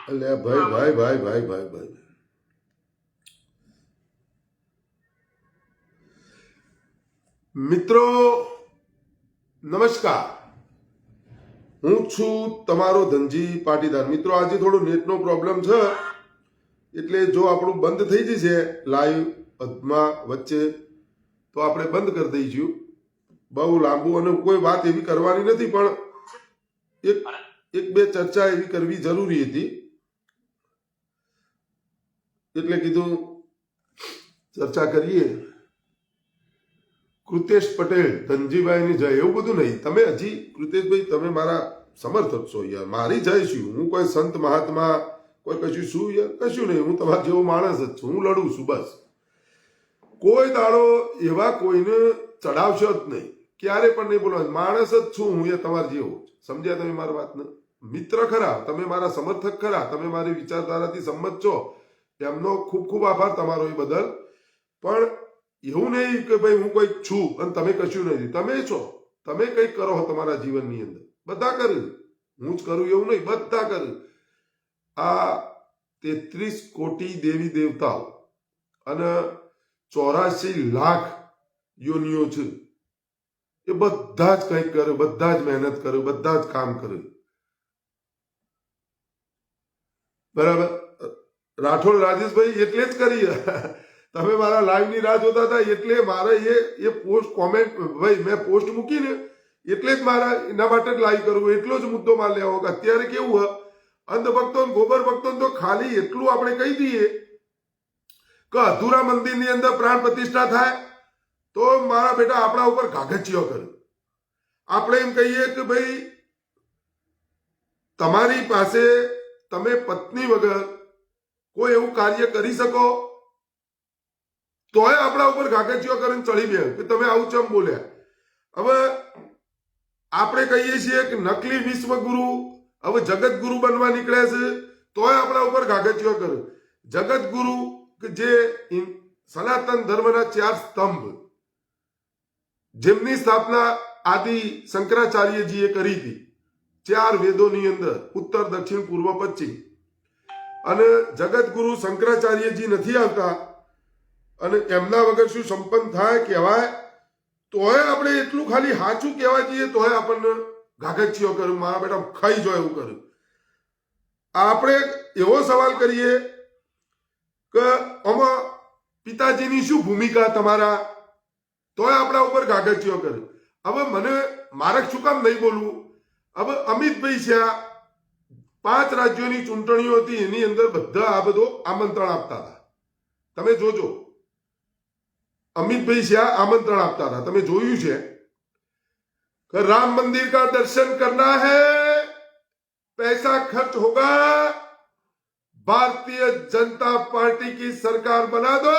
અલ્યા ભાઈ. મિત્રો નમસ્કાર, હું છું તમારો ધનજી પાટીદાર. મિત્રો આજે થોડો નેટનો પ્રોબ્લેમ છે, એટલે જો આપણું બંધ થઈ જશે લાઈવ અધમાં વચ્ચે તો આપણે બંધ કરી દઈશું. બહુ લાંબુ અને કોઈ વાત એવી કરવાની નથી, પણ એક બે ચર્ચા એવી કરવી જરૂરી હતી, એટલે કીધું ચર્ચા કરીએ. કૃતેશ પટેલ, ધનજીભાઈની જય, એવું બધું નહીં. તમે હજી કૃતેશભાઈ તમે મારા સમર્થક છો યાર. મારી જય શું, હું કોઈ સંત મહાત્મા કોઈ કશું શું યાર, કશું નહીં. હું તમારા જેવો માણસ જ છું, હું લડું છું બસ. કોઈ દાડો એવા કોઈને ચડાવશો જ નહીં, ક્યારે પણ નહીં બોલવાનું. માણસ જ છું હું, એ તમારા જેવો. સમજ્યા તમે મારી વાતને? મિત્ર ખરા, તમે મારા સમર્થક ખરા, તમે મારી વિચારધારાથી સંમત છો, એમનો ખૂબ ખૂબ આભાર તમારો એ બદલ. પણ એવું નહીં કે ભાઈ હું કોઈક છું અને તમે કશું નથી. તમે છો, તમે કંઈક કરો તમારા જીવનની અંદર. બધા કર્યું, હું જ કરું એવું નહીં, બધા કર્યું. આ 33 કોટી દેવી દેવતાઓ અને 84 લાખ યોનિઓ છે, એ બધા જ કંઈક કર્યું, બધા જ મહેનત કર્યું, બધા જ કામ કર્યું. બરાબર. રાઠોડ રાજેશભાઈ એટલે જ કરી. તમે મારા લાઈવની રાહ જોતા હતા, એટલે મારે એ પોસ્ટ કોમેન્ટ ભાઈ મેં પોસ્ટ મૂકીને એટલે જ મારા એના માટે જ લાઈવ કરવું. એટલો જ મુદ્દો માર લેવો કે અત્યારે કેવું હોય, અંધભક્તો ગોબર ભક્તો તો ખાલી એટલું આપણે કહી દઈએ કે અધૂરા મંદિરની અંદર પ્રાણ પ્રતિષ્ઠા થાય તો મારા બેટા આપણા ઉપર ઘાઘચિયો કરે. આપણે એમ કહીએ કે ભાઈ તમારી પાસે તમે પત્ની વગર કોઈ એવું કાર્ય કરી શકો, તોય આપણા ઉપર ઘાઘચિયો કરીને ચડી ગયા કે તમે આવું ચમ બોલ્યા. હવે આપણે કહીએ છીએ કે નકલી વિશ્વગુરુ હવે જગતગુરુ બનવા નીકળ્યા છે, તોય આપણા ઉપર ઘાઘચિયો કરે. જગતગુરુ કે જે સનાતન ધર્મના 4 સ્તંભ, જેમની સ્થાપના આદિ શંકરાચાર્યજીએ કરી હતી 4 વેદોની અંદર, ઉત્તર દક્ષિણ પૂર્વ પશ્ચિમ. અને જગતગુરુ શંકરાચાર્યજી નથી આવતા અને એમના વગર શું સંપન્ન થાય કહેવાય, તોય આપણે એટલું ખાલી સાચું કહેવા જઈએ તોય આપણને ઘાઘચિયો કર્યું, મારા બેટા ખાઈ જાય એવું કર્યું. આપણે એવો સવાલ કરીએ કે આમાં પિતાજીની શું ભૂમિકા તમારા, તોય આપણા ઉપર ઘાઘચિયો કર્યું. હવે મને મારે શું કામ નહીં બોલવું. હવે અમિતભાઈ છે, 5 રાજ્યોની ચૂંટણીઓ હતી, એની અંદર બધા આ બધો આમંત્રણ આપતા હતા. તમે જોજો, અમિતભાઈ શાહ આમંત્રણ આપતા હતા, તમે જોયું છે કે રામ મંदिर का दर्शन करना है, पैसा खर्च होगा, भारतीय जनता पार्टी की सरकार बना दो,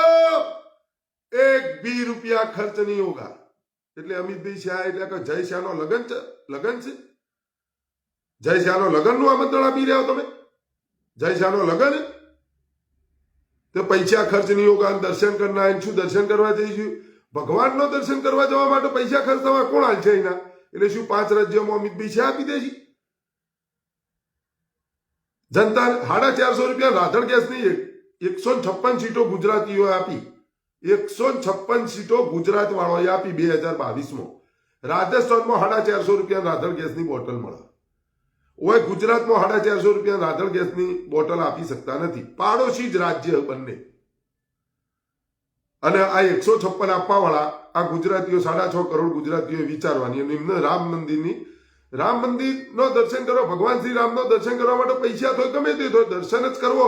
एक भी रुपया खर्च नहीं होगा. એટલે અમિતભાઈ શાહ એટલે કે જય શાહનો લગન છે. જય શાહનો લગનનું આમંત્રણ આપી રહ્યા તમે. જય શાહનો લગન તો પૈસા ખર્ચ નહીં હોગા, દર્શન કરના. શું દર્શન કરવા જઈશું? ભગવાનનો દર્શન કરવા જવા માટે પૈસા ખર્ચ થવા કોણ હાલ છે એના? એટલે શું 5 રાજ્યોમાં અમિતભાઈ શાહ આપી દે છે? જનતા 450 રૂપિયા રાધણ ગેસની 156 સીટો ગુજરાતીઓએ આપી. 156 સીટો ગુજરાત વાળોએ આપી 2022માં. રાજસ્થાનમાં 450 રૂપિયા રાધણ ગેસની બોટલ મળે. ઓય ગુજરાતમાં 450 રૂપિયા રાધણ ગેસની બોટલ આપી શકતા નથી, પાડોશી જ રાજ્ય બંને. અને આ 156 આપવા વાળા આ ગુજરાતીઓ 6.5 કરોડ ગુજરાતીઓ વિચારવાની, અને એમને રામ મંદિરનો દર્શન કરવા, ભગવાન શ્રી રામનો દર્શન કરવા માટે પૈસા તો ગમે તે તો દર્શન જ કરવો.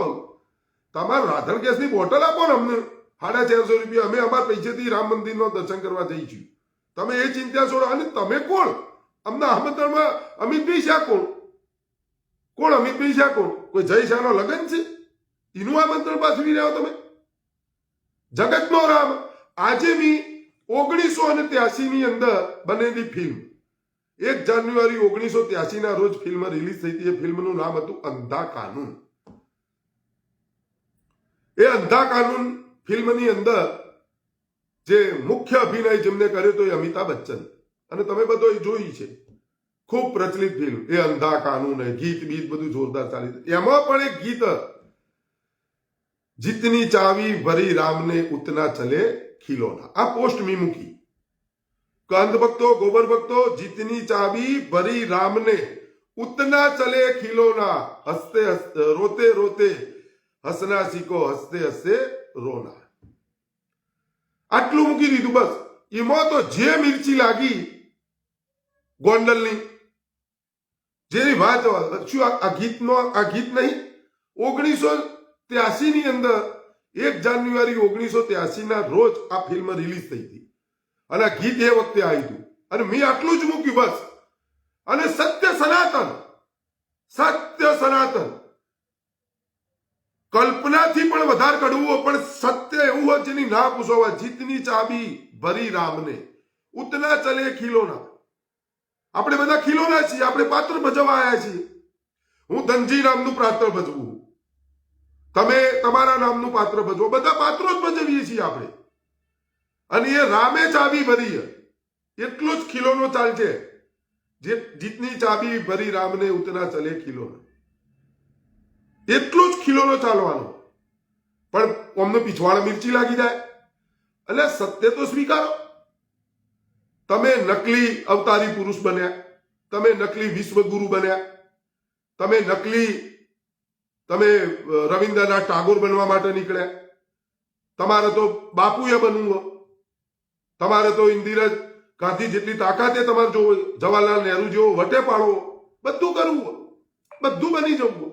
તમારે રાધણ ગેસની બોટલ આપો ને અમને 450 રૂપિયા, અમે અમારા પૈસેથી રામ મંદિરનો દર્શન કરવા જઈશું. તમે એ ચિંતા છોડો. અને તમે કોણ અમને આમંત્રણમાં? અમિતભાઈ શાહ કોણ અમિતભાઈ શાહ કોણ? કોઈ જય શાહનો લગન છે એનું આમંત્રણ પાછવી રહ્યા તમે? જગતનો રામ. આજે બી 1983 ની અંદર બનેલી ફિલ્મ, 1 જાન્યુઆરી 1983 ના રોજ ફિલ્મ રિલીઝ થઈ હતી. એ ફિલ્મનું નામ હતું અંધા કાનૂન. એ અંધા કાનૂન ફિલ્મની અંદર જે મુખ્ય અભિનય જેમને કર્યો તો એ અમિતાભ બચ્ચન. અને તમે બધો એ જોઈ છે. ખૂબ પ્રચલિત ફિલ્મ એ અંધા કાનૂન હે, ગીત બીત બધું જોરદાર ચાલી. એમાં પણ એક ગીત જીતની ચાવી ભરી રામને ઉતના ચલે ખીલોના. આ પોસ્ટ મી મૂકી. કંદ ભક્તો, ગોબર ભક્તો, જીતની ચાવી ભરી રામને ઉतना चले खिलौना, हंसते हंसते रोते रोते हंसना सीखो, हंसते हंसते रोना. આટલું મૂકી દીધું બસ. એમાં તો જે મિર્ચી લાગી ગોંડલની, જેની વાત શું આ ગીત નહીં. 1983 ની અંદર 1 જાન્યુઆરી 1983 ના રોજ આ ફિલ્મ રિલીઝ થઈ હતી અને આ ગીત એ વખતે આવ્યું હતું. અને મેં આટલું જ મૂક્યું બસ. અને સત્ય સનાતન, સત્ય સનાતન, કલ્પનાથી પણ વધારે કડવું, પણ સત્ય એવું હોય જેની ના પૂછવા. જીતની ચાબી ભરી રામને ઉતના ચલે ખીલોના. આપણે બધા ખીલોના છીએ, આપણે પાત્ર ભજવા આવ્યા છીએ. હું ધનજી નામનું પાત્ર ભજવું, તમે તમારા નામનું પાત્ર ભજવો, બધા પાત્રો જ ભજવીએ છીએ આપણે. અને એ રામે ચાબી ભરી, એટલો જ ખીલોનો ચાલશે. જીતની ચાબી ભરી રામને ઉતના ચલે ખીલોના, એટલો જ ખીલોનો ચાલવાનો. પણ અમને પીછવાડા મિર્ચી લાગી જાય. એટલે સત્ય તો સ્વીકારો. તમે નકલી અવતારી પુરુષ બન્યા, તમે નકલી વિશ્વગુરુ બન્યા, તમે રવિન્દ્રનાથ ટાગોર બનવા માટે નીકળ્યા. તમારે તો બાપુએ બનવું, તમારે તો ઇન્દિરા ગાંધી જેટલી તાકાત એ તમારે જોવો, જવાહરલાલ નહેરુ જેવો વટે પાડવો, બધું કરવું, બધું બની જવું.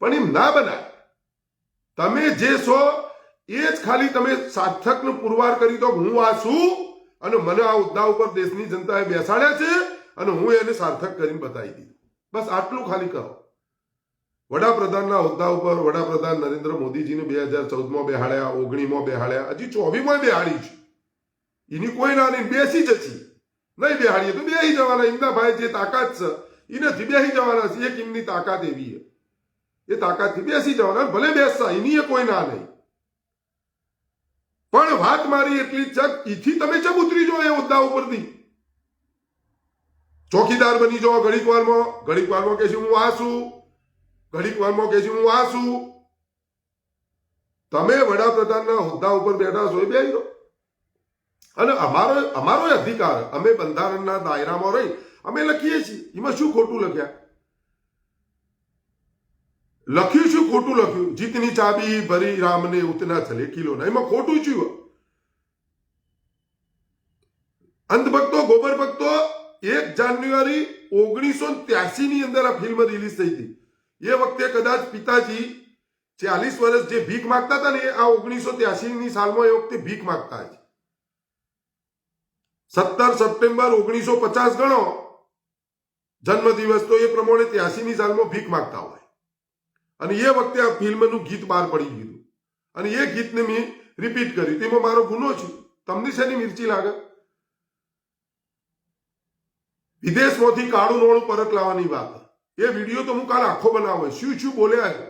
પણ એમ ના બનાય. તમે જે છો એ જ ખાલી તમે સાર્થકનો પુરવાર કરી દો. હું આ છું અને મને આ હોદ્દા ઉપર દેશની જનતાએ બેસાડ્યા છે અને હું એને સાર્થક કરીને બતાવી દીધું. બસ આટલું ખાલી કરો. વડાપ્રધાનના હોદ્દા ઉપર વડાપ્રધાન નરેન્દ્ર મોદીજીને 2014માં બેહાડ્યા, 19માં બેહાડ્યા, હજી 24માં બેહાડી છે. એની કોઈ ના નહીં, બેસી જશે. નહીં બેહાડીએ તો બેસી જવાના. એમના ભાઈ જે તાકાત છે એનાથી બેસી જવાના છે. એક એમની તાકાત એવી છે, એ તાકાતથી બેસી જવાના. ભલે બેસતા, એની કોઈ ના નહીં. પણ વાત મારી એટલી જ, એથી તમે ચમ ઉતરી જાઓ એ હોદ્દા ઉપરથી. ચોકીદાર બની જાઓ ઘડીક વારમાં કે છે હું આ છું, ઘડીક વારમાં કે છે હું આ છું. તમે વડાપ્રધાનના હોદ્દા ઉપર બેઠા છો એ બેસી દો. અને અમારો અધિકાર, અમે બંધારણના દાયરામાં રહી અમે લખીએ છીએ. એમાં શું ખોટું લખ્યું? શું ખોટું લખ્યું? જીતની ચાબી ભરી રામને ઉતના ચલે ખીલોના. એમાં ખોટું શું? અંધભક્તો, ગોબર ભક્તો, 1 જાન્યુઆરી 1983 ની અંદર આ ફિલ્મ રિલીઝ થઈ હતી. એ વખતે કદાચ પિતાજી 40 વર્ષ જે ભીખ માંગતા હતા ને, આ 1983 ની સાલમાં એ વખતે ભીખ માંગતા છે. 17 સપ્ટેમ્બર 1950 ગણો જન્મદિવસ, તો એ પ્રમાણે 83 ની સાલમાં ભીખ માંગતા હોય. અને એ વખતે આ ફિલ્મનું ગીત બહાર પડી ગયું અને એ ગીતને મેં રિપીટ કર્યું. તેમાં મારો ગુનો છે. તમને શેની મિર્ચી લાગે? વિદેશમાંથી કાળું નોણું પરત લાવવાની વાત. એ વિડીયો તો હું કાલ આખો બનાવો. શું બોલ્યા છે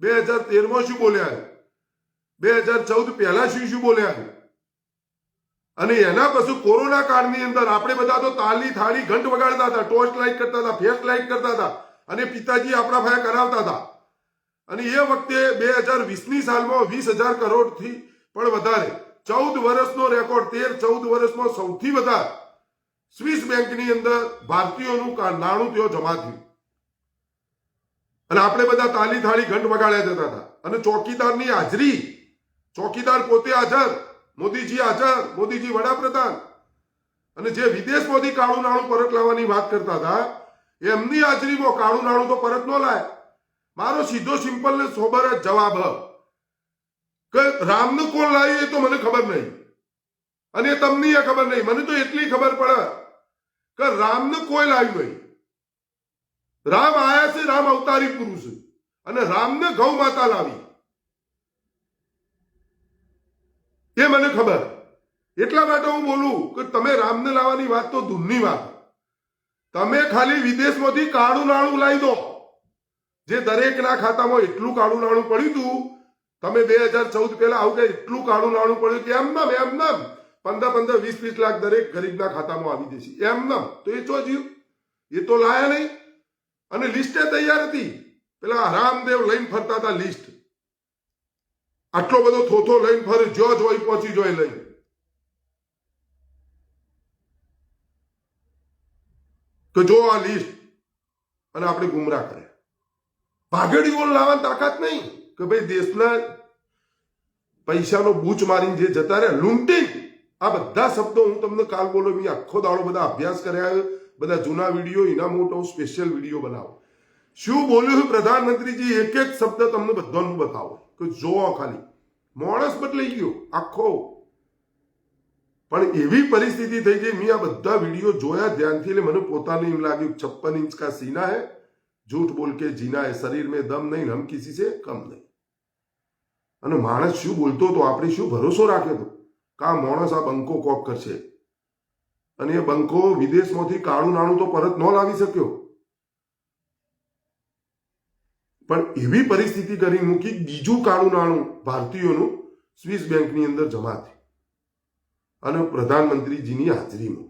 2013માં, શું બોલ્યા છે 2014 પહેલા, શું બોલ્યા છે. અને એના પછી કોરોના કાળની અંદર આપણે બધા તો તાલી થાળી ઘંટ વગાડતા હતા, ટોર્ચ લાઇટ કરતા હતા, ફેસ લાઇટ કરતા હતા અને પિતાજી આપણા ભાઈ કરાવતા હતા. અને એ વખતે 2020ની સાલમાં 20,000 કરોડથી પણ વધારે, 14 વર્ષનો રેકોર્ડ, 13-14 વર્ષમાં સૌથી વધારે સ્વિસ બેંકની અંદર ભારતીયોનું નાણું ત્યાં જમા થયું. અને આપણે બધા તાલી થાળી ઘંટ વગાડ્યા જતા હતા. અને ચોકીદારની હાજરી, ચોકીદાર પોતે હાજર, મોદીજી હાજર, મોદીજી વડાપ્રધાન. અને જે વિદેશમાંથી કાળું નાણું પરત લાવવાની વાત કરતા હતા એમની હાજરીમાં કાળું નાણું તો પરત ન લાય. મારો સીધો સિમ્પલ ને સોબર જ જવાબ કે રામને કોણ લાવ્યું એ તો મને ખબર નહીં અને તમને એ ખબર નહીં. મને તો એટલી ખબર પડે કે રામને કોઈ લાવ્યું નહીં. રામ આયા છે, રામ અવતારી પુરુષ, અને રામને ગૌ માતા લાવી એ મને ખબર. એટલા માટે હું બોલું કે તમે રામને લાવવાની વાત તો દૂરની વાત. તમે ખાલી વિદેશમાંથી કાળું નાણું લાવી દો, જે દરેકના ખાતામાં એટલું કાળું નાણું પડ્યું હતું. તમે 2014 પહેલા આવું કે એટલું કાળું નાણું પડ્યું કે એમ નામ 15 20 લાખ દરેક ગરીબના ખાતામાં આવી જશે એમ તો એ ચો જીવ એ તો લાયા નહીં અને લિસ્ટે તૈયાર હતી પેલા રામદેવ લઈને ફરતા હતા લિસ્ટ આટલો બધો થોથો લઈને ફરે જો જોઈ પહોંચી જોઈ લઈને તો જો આ લિસ્ટ અને આપણે ગુમરાહ કરે ભાગડીઓ લાવવાની તાકાત નહીં કે ભાઈ દેશના પૈસાનો બૂચ મારીને જે જતા રહ્યા લૂંટિંગ આ બધા શબ્દો હું તમને કાલ બોલો મેં આખો દાડો બધા અભ્યાસ કર્યા બધા જૂના વિડીયો એના મોટો સ્પેશિયલ વિડીયો બનાવો શું બોલ્યું પ્રધાનમંત્રીજી એક એક શબ્દ તમને બધાનું બતાવો કે જોવો ખાલી માણસ બદલાઈ ગયો આખો પણ એવી પરિસ્થિતિ થઈ ગઈ મેં આ બધા વિડીયો જોયા ધ્યાનથી એટલે મને પોતાને એમ લાગ્યું 56 इंच का सीना है झूठ बोल के जीना है शरीर में दम नहीं हम किसी से कम नहीं અને માણસ શું બોલતો હતો આપણે શું ભરોસો રાખ્યો હતો કા માણસ આ બંકો કોક કરશે અને એ બંકો વિદેશમાંથી કાળું નાણું તો પરત ન લાવી શક્યો પણ એવી પરિસ્થિતિ કરી મૂકી બીજું કાળું નાણું ભારતીયોનું સ્વિસ બેંકની અંદર જમા થયું અને પ્રધાનમંત્રીજીની હાજરીમાં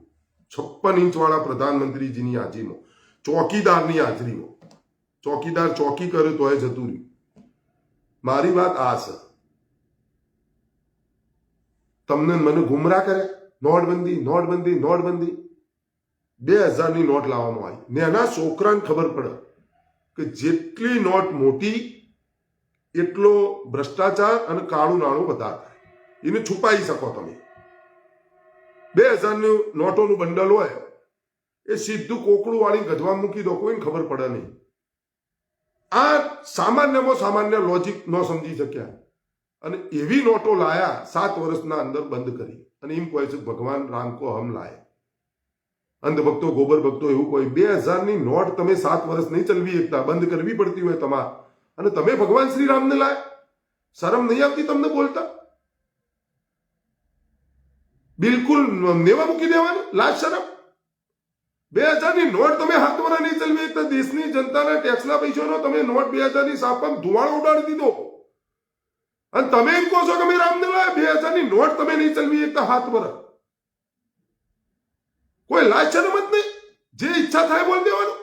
56 इंच વાળા પ્રધાનમંત્રીજીની હાજરીમાં ચોકીદારની હાજરીમાં ચોકીદાર ચોકી કરે તોય જતું રહ્યું મારી વાત આ છે તમને મને ગુમરાહ કરે નોટબંધી 2000 ની નોટ લાવવામાં આવી ને એના છોકરાને ખબર પડે કે જેટલી નોટ મોટી એટલો ભ્રષ્ટાચાર અને કાળું નાણું વધારે થાય એને છુપાઈ શકો તમે 2000 ની નોટોનું બંડલ હોય એ સીધું કોકડું વાળી ગજવા મૂકી દો કોઈને ખબર પડે નહીં આ સામાન્યમાં સામાન્ય લોજિક ન સમજી શક્યા અને એવી નોટો લાયા 7 વર્ષના અંદર બંધ કરી અને એમ કહે છે ભગવાન રામ કો હમ લાય અંધભક્તો ગોબર ભક્તો એવું કોઈ 2000 ની નોટ તમે 7 વર્ષ નહીં ચલવી શકતા બંધ કરવી પડતી હોય તમારે અને તમે ભગવાન શ્રી રામને લાય શરમ નહીં આવતી તમને બોલતા બિલકુલ નેવા મૂકી દેવાની લાજ શરમ 2000 ની નોટ તમે હાથ વરા નહીં ચલવી શકતા દેશની જનતાના ટેક્સના પૈસાનો તમે નોટ 2000 ની સાપમાં ધુવાળો ઉડાડી દીધો અને તમે એમ કહો છો કે મેં રામને લાયા 2000 ની નોટ તમે નહીં ચલવી શકતા હાથ વરા કોઈ લાજ શરમ જ નહીં જે ઈચ્છા થાય બોલ દેવાનું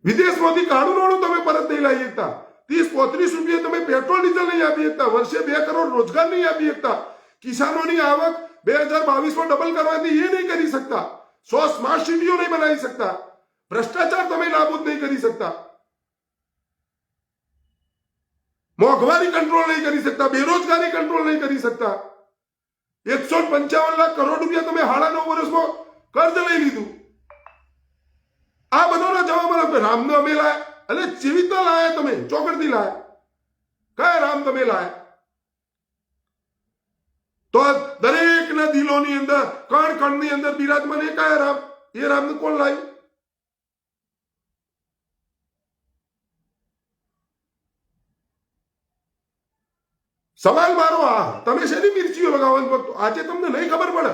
વિદેશમાંથી કાળું નાણું તમે પરત નહીં લાવી શકતા 30-35 રૂપિયા તમે પેટ્રોલ ડીઝલ નહીં આપી શકતા વર્ષે 2 કરોડ રોજગાર નહીં આપી શકતા કિસાનોની આવક 2022 માં ડબલ કરવાથી એ નહીં કરી શકતા 100 સ્માર્ટ સિટીઓ નહીં બનાવી શકતા ભ્રષ્ટાચાર તમે નાબૂદ નહીં કરી શકતા મોંઘવારી કંટ્રોલ નહીં કરી શકતા બેરોજગારી કંટ્રોલ નહીં કરી શકતા 155 લાખ કરોડ રૂપિયા તમે 9.5 વર્ષમાં કર્જ લઈ લીધું આ બધોના જવાબ આપે રામને અમે લાયા એટલે જીવિતા લાયા તમે ચોકડથી લાયા કયા રામ તમે લાયા તો દરેકના દિલોની અંદર કણ કણની અંદર બિરાજમાન એ કયા રામ એ રામને કોણ લાવ્યું સવાલ મારો આ તમે શેની મિર્ચીઓ લગાવવાનું વખત આજે તમને નહીં ખબર પડે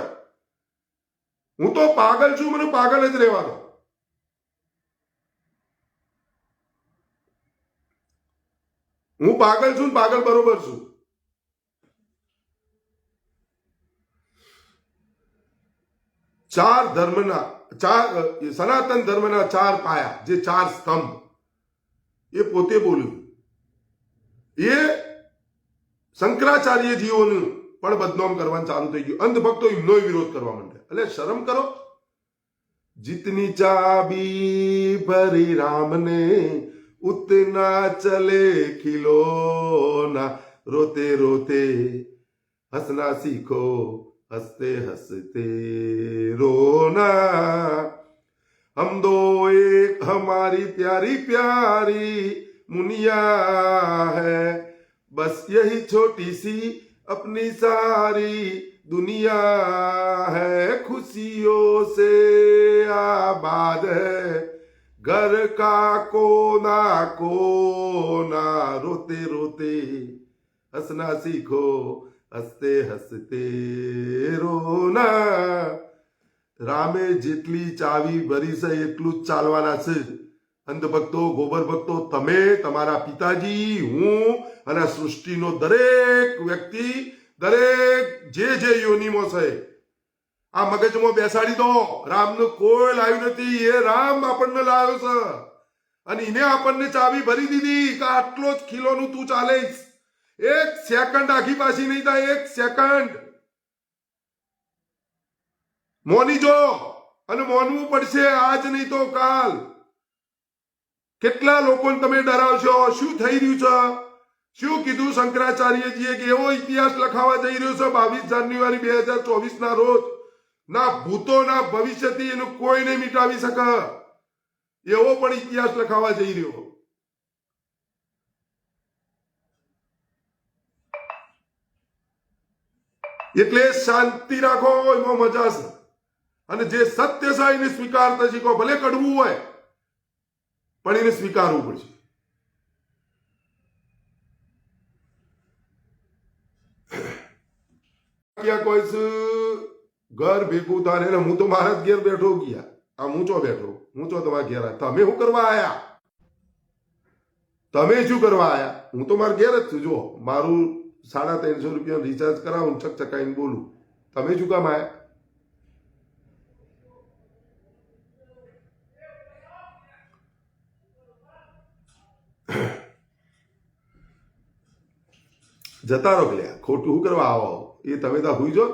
હું તો પાગલ છું મને પાગલ જ રહેવા દો હું પાગલ છું પાગલ બરોબર છું સનાતન ધર્મના 4 પાયા જે 4 સ્તંભ એ પોતે બોલ્યું એ શંકરાચાર્યજીઓનું પણ બદનામ કરવાનું ચાલુ થઈ ગયું અંધભક્તો એમનો વિરોધ કરવા માંડે એટલે શરમ કરો જીતની ચાબી ભરી રામને उतना चले खिलौना रोते रोते हंसना सीखो हंसते हंसते रोना हम दो एक हमारी प्यारी प्यारी मुनिया है बस यही छोटी सी अपनी सारी दुनिया है खुशियों से आबाद है घर का कोना कोना रोते रोते हंसना सीखो हंसते हंसते रोना રામે જેટલી ચાવી ભરી છે એટલું જ ચાલવાના છે અંધભક્તો, ગોબર ભક્તો, તમે, તમારા પિતાજી, હું અને આ સૃષ્ટિનો દરેક વ્યક્તિ, દરેક જે યોનિમાં છે, આ મગજમાં બેસાડી દો. રામનું કોઈ લાવ્યું નથી, એ રામ આપણને લાવ્યો છે અને એને આપણને ચાવી ભરી દીધી કે આટલો જ કિલોનું તું ચાલીશ. એક સેકન્ડ આખી પાછી નહીં થાય, એક સેકન્ડ મોની જો, અને મોનવું પડશે આજ નહીં તો કાલ. કેટલા લોકોને તમે ડરાવશો? શું થઈ રહ્યું છે? શું કીધું શંકરાચાર્યજીએ કે એવો ઇતિહાસ લખાવા જઈ રહ્યો છે 22 જાન્યુઆરી 2024 ના રોજ. ના ભૂતો ના ભવિષ્યથી એનું કોઈ નહીં મિટાવી શકે એવો પણ ઇતિહાસ લખાવા જઈ રહ્યો. એટલે શાંતિ રાખો, એમાં મજા છે. અને જે સત્ય છે એને સ્વીકારતા શીખો. ભલે કડવું હોય પણ એને સ્વીકારવું પડશે. ક્યાં કોઈ ઘર ભેગું થાય ને હું તો મારા જ ઘેર બેઠો ગયા. આ હું ચો બેઠો, હું ચો તમારા ઘેર. તમે શું કરવા આયા? તમે શું કરવા આયા? હું તો મારા ઘેર જ છું. જો મારું 350 રૂપિયા રિચાર્જ કરાવું, ચકચકાઈને બોલું. તમે શું કામ આયા? જતા રહો લ્યા, ખોટું શું કરવા આવો? એ તમે તો હુઈ જો,